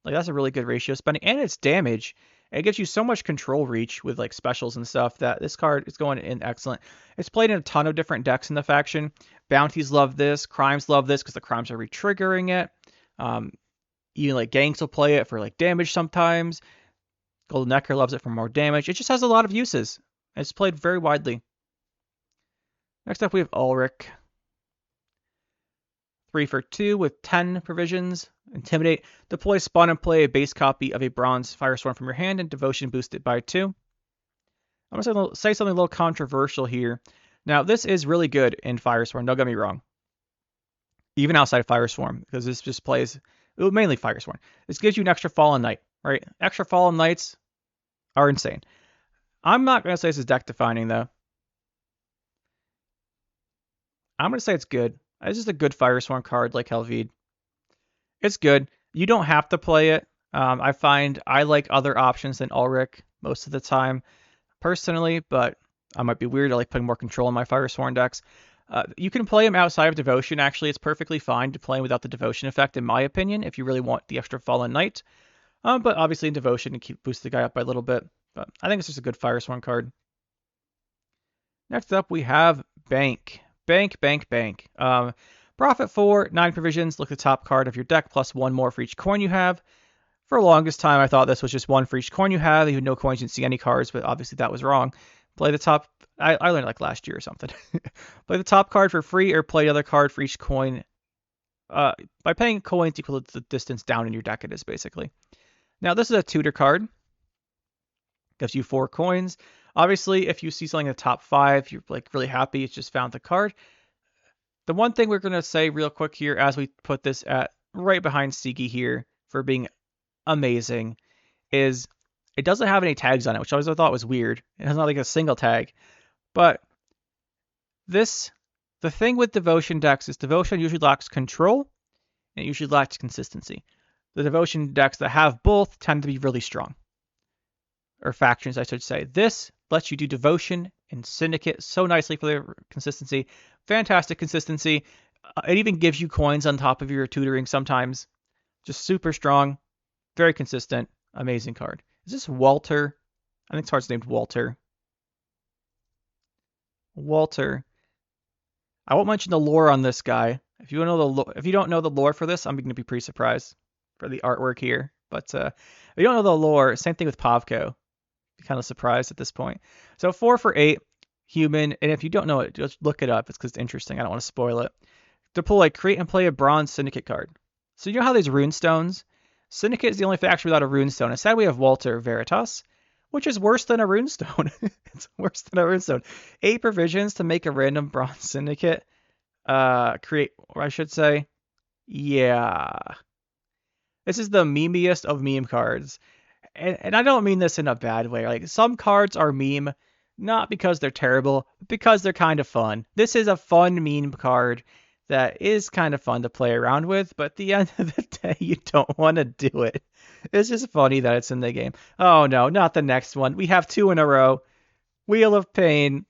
Like, that's a really good ratio spending, and it's damage. It gives you so much control reach with like specials and stuff that this card is going in excellent. It's played in a ton of different decks in the faction. Bounties love this, crimes love this because the crimes are re-triggering it. Even like gangs will play it for like damage sometimes. Golden Necker loves it for more damage. It just has a lot of uses. It's played very widely. Next up we have Ulrich. 3 for 2 with 10 provisions. Intimidate. Deploy, spawn, and play a base copy of a bronze Firestorm from your hand and devotion boost it by 2. I'm going to say something a little controversial here. Now, this is really good in Firestorm, don't get me wrong. Even outside of Firestorm, because this just plays mainly Firestorm. This gives you an extra Fallen Knight, right? Extra Fallen Knights are insane. I'm not going to say this is deck defining, though. I'm going to say it's good. It's just a good Firestorm card like Helvide. It's good. You don't have to play it. I find I like other options than Ulrich most of the time, personally, but I might be weird. I like putting more control in my Firestorm decks. You can play him outside of Devotion, actually. It's perfectly fine to play him without the Devotion effect, in my opinion, if you really want the extra Fallen Knight. But obviously in Devotion, you keep boost the guy up by a little bit. But I think it's just a good Firestorm card. Next up, we have Bank. Bank. Profit 4, 9 provisions. Look at the top card of your deck, plus 1 more for each coin you have. For the longest time, I thought this was just 1 for each coin you have. You had no coins, you didn't see any cards, but obviously that was wrong. Play the top. I learned it like last year or something. Play the top card for free, or play the other card for each coin. By paying coins equal to the distance down in your deck, it is basically. Now, this is a tutor card. Gives you 4 coins. Obviously, if you see something in the top 5, you're like really happy it's just found the card. The one thing we're going to say real quick here as we put this at right behind Sigi here for being amazing is it doesn't have any tags on it, which I always thought was weird. It has not like a single tag. But the thing with Devotion decks is Devotion usually lacks control and it usually lacks consistency. The Devotion decks that have both tend to be really strong. Or factions, I should say. This lets you do Devotion and Syndicate so nicely for the consistency. Fantastic consistency. It even gives you coins on top of your tutoring sometimes. Just super strong. Very consistent. Amazing card. Is this Walter? I think this card's named Walter. Walter. I won't mention the lore on this guy. If you don't know the lore for this, I'm going to be pretty surprised for the artwork here. But if you don't know the lore, same thing with Pavko. Kind of surprised at this point. So 4 for 8, human, and if you don't know it, just look it up. It's because it's interesting. I don't want to spoil it. Deploy, create and play a bronze Syndicate card. So you know how there's rune stones? Syndicate is the only faction without a rune stone. Instead, we have Walter Veritas, which is worse than a rune stone. It's worse than a rune stone. 8 provisions to make a random bronze Syndicate. Create, or I should say, yeah. This is the memeiest of meme cards. And I don't mean this in a bad way. Like, some cards are meme, not because they're terrible, but because they're kind of fun. This is a fun meme card that is kind of fun to play around with, but at the end of the day, you don't want to do it. It's just funny that it's in the game. Oh no, not the next one. We have 2 in a row. Wheel of Pain.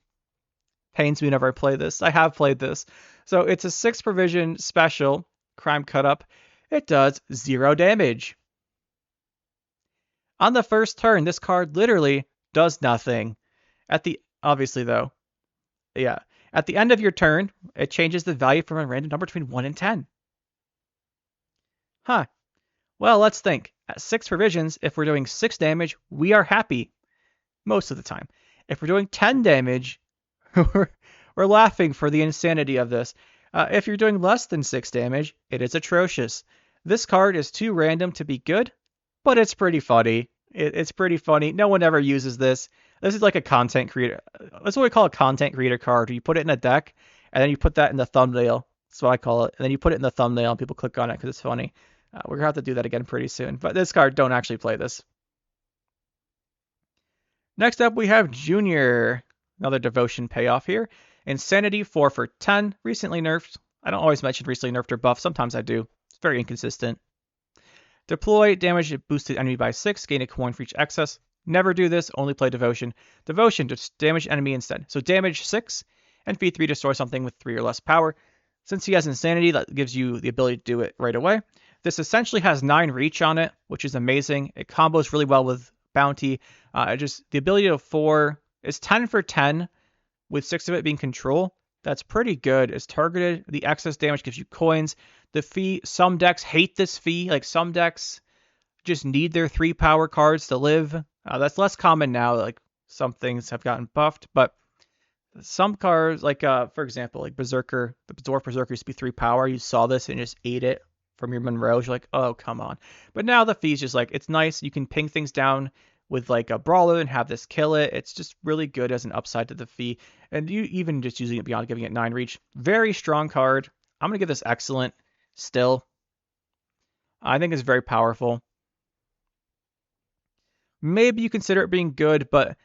Pains me whenever I play this. I have played this. So it's a 6 provision special, crime cut up. It does 0 damage. On the first turn, this card literally does nothing. Obviously though, yeah. At the end of your turn, it changes the value from a random number between 1 and 10. Huh. Well, let's think. At 6 provisions, if we're doing 6 damage, we are happy most of the time. If we're doing 10 damage, we're laughing for the insanity of this. If you're doing less than 6 damage, it is atrocious. This card is too random to be good, but it's pretty funny. It's pretty funny. No one ever uses this. This is like a content creator. That's what we call a content creator card. You put it in a deck, and then you put that in the thumbnail. That's what I call it. And then you put it in the thumbnail, and people click on it because it's funny. We're going to have to do that again pretty soon. But this card, don't actually play this. Next up, we have Junior. Another devotion payoff here. Insanity, 4 for 10. Recently nerfed. I don't always mention recently nerfed or buffed. Sometimes I do. It's very inconsistent. Deploy, damage boosted enemy by 6. Gain a coin for each excess. Never do this. Only play devotion. Devotion, just damage enemy instead. So damage 6, and fee 3, destroy something with 3 or less power. Since he has insanity, that gives you the ability to do it right away. This essentially has 9 reach on it, which is amazing. It combos really well with bounty. Just the ability of 4 is 10 for 10, with 6 of it being control. That's pretty good. It's targeted. The excess damage gives you coins. The fee, some decks hate this fee. Like some decks just need their 3 power cards to live. That's less common now. Like some things have gotten buffed, but some cards, like for example, like Berserker, the Dwarf Berserker used to be 3 power. You saw this and just ate it from your Monroe. You're like, oh, come on. But now the fee's just like, it's nice. You can ping things down with like a brawler and have this kill it. It's just really good as an upside to the fee. And you even just using it beyond giving it 9 reach. Very strong card. I'm going to give this excellent still. I think it's very powerful. Maybe you consider it being good, but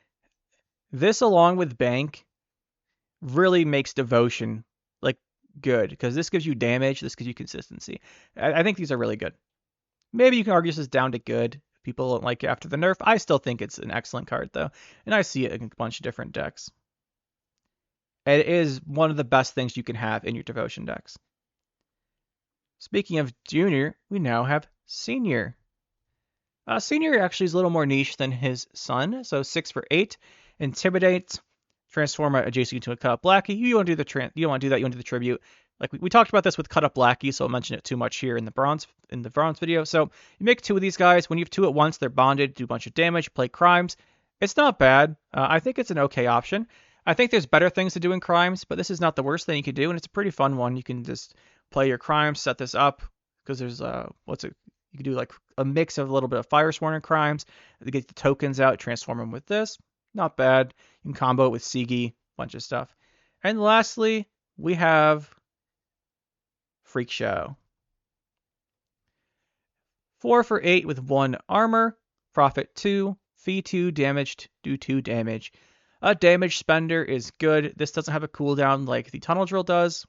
this along with Bank really makes devotion like good, because this gives you damage, this gives you consistency. I think these are really good. Maybe you can argue this is down to good. People don't like it after the nerf. I still think it's an excellent card though, and I see it in a bunch of different decks. It is one of the best things you can have in your devotion decks. Speaking of Junior, we now have Senior. Senior actually is a little more niche than his son, so 6 for 8. Intimidate, transform adjacent to a cut up Blackie. You don't do the you don't want to do that. You want to do the tribute. Like we talked about this with cut up Blackie, so I'll mention it too much here in the bronze video. So you make 2 of these guys. When you have 2 at once, they're bonded, do a bunch of damage, play crimes. It's not bad. I think it's an okay option. I think there's better things to do in crimes, but this is not the worst thing you could do, and it's a pretty fun one. You can just play your crimes, set this up, because there's you can do like a mix of a little bit of Firesworn and crimes. To get the tokens out, transform them with this. Not bad. You can combo it with Sigi, bunch of stuff. And lastly, we have Freak Show. 4 for 8 with 1 armor, profit 2, fee 2, damaged, do 2 damage. A damage spender is good. This doesn't have a cooldown like the Tunnel Drill does.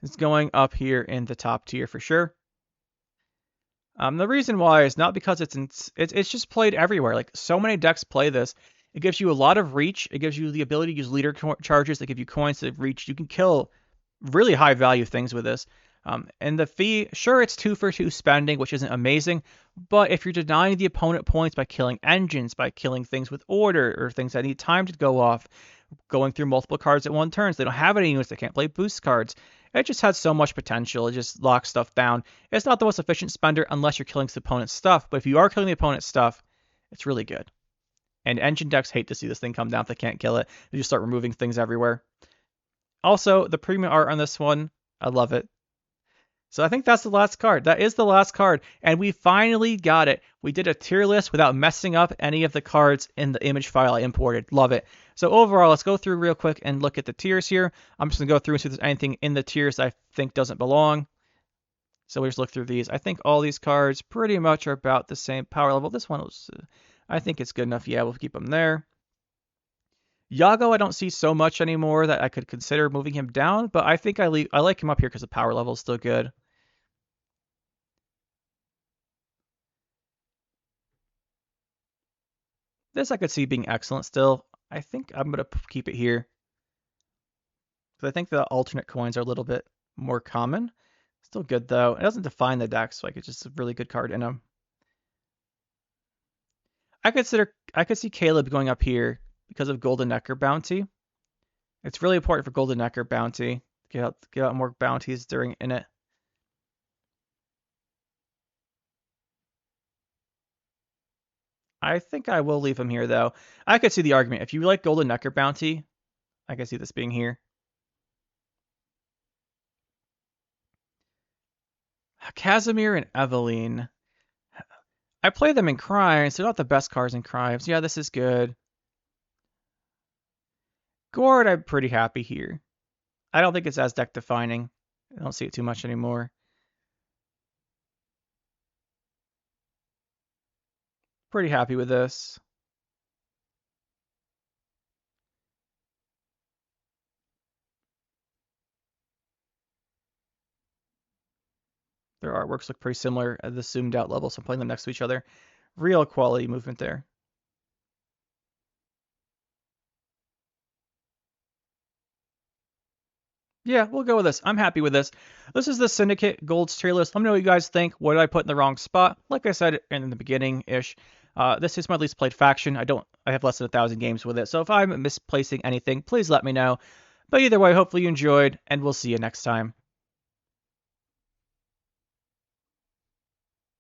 It's going up here in the top tier for sure. The reason why is not because it's just played everywhere. Like so many decks play this. It gives you a lot of reach. It gives you the ability to use leader charges that give you coins to reach. You can kill really high value things with this. And the fee, sure, it's 2 for 2 spending, which isn't amazing. But if you're denying the opponent points by killing engines, by killing things with order, or things that need time to go off, going through multiple cards at one turn, so they don't have any units, they can't play boost cards. It just has so much potential. It just locks stuff down. It's not the most efficient spender unless you're killing the opponent's stuff. But if you are killing the opponent's stuff, it's really good. And engine decks hate to see this thing come down if they can't kill it. They just start removing things everywhere. Also, the premium art on this one, I love it. So I think that's the last card. That is the last card. And we finally got it. We did a tier list without messing up any of the cards in the image file I imported. Love it. So overall, let's go through real quick and look at the tiers here. I'm just going to go through and see if there's anything in the tiers I think doesn't belong. So we just look through these. I think all these cards pretty much are about the same power level. This one was, I think it's good enough. Yeah, we'll keep them there. Yago, I don't see so much anymore that I could consider moving him down, but I think I like him up here because the power level is still good. This I could see being excellent still. I think I'm going to keep it here. Because I think the alternate coins are a little bit more common. Still good though. It doesn't define the deck, so it's just a really good card in them. I could see Caleb going up here because of Golden Necker bounty. It's really important for Golden Necker bounty. Get out more bounties during in it. I think I will leave him here, though. I could see the argument. If you like Golden Necker Bounty, I could see this being here. Casimir and Eveline. I play them in Crimes. They're not the best cards in Crimes. Yeah, this is good. Gord, I'm pretty happy here. I don't think it's as deck defining. I don't see it too much anymore. Pretty happy with this. Their artworks look pretty similar at the zoomed out level, so I'm playing them next to each other. Real quality movement there. Yeah, we'll go with this. I'm happy with this. This is the Syndicate Gold's tier list. Let me know what you guys think. What did I put in the wrong spot? Like I said in the beginning-ish, this is my least played faction. I have less than 1,000 games with it. So if I'm misplacing anything, please let me know. But either way, hopefully you enjoyed, and we'll see you next time.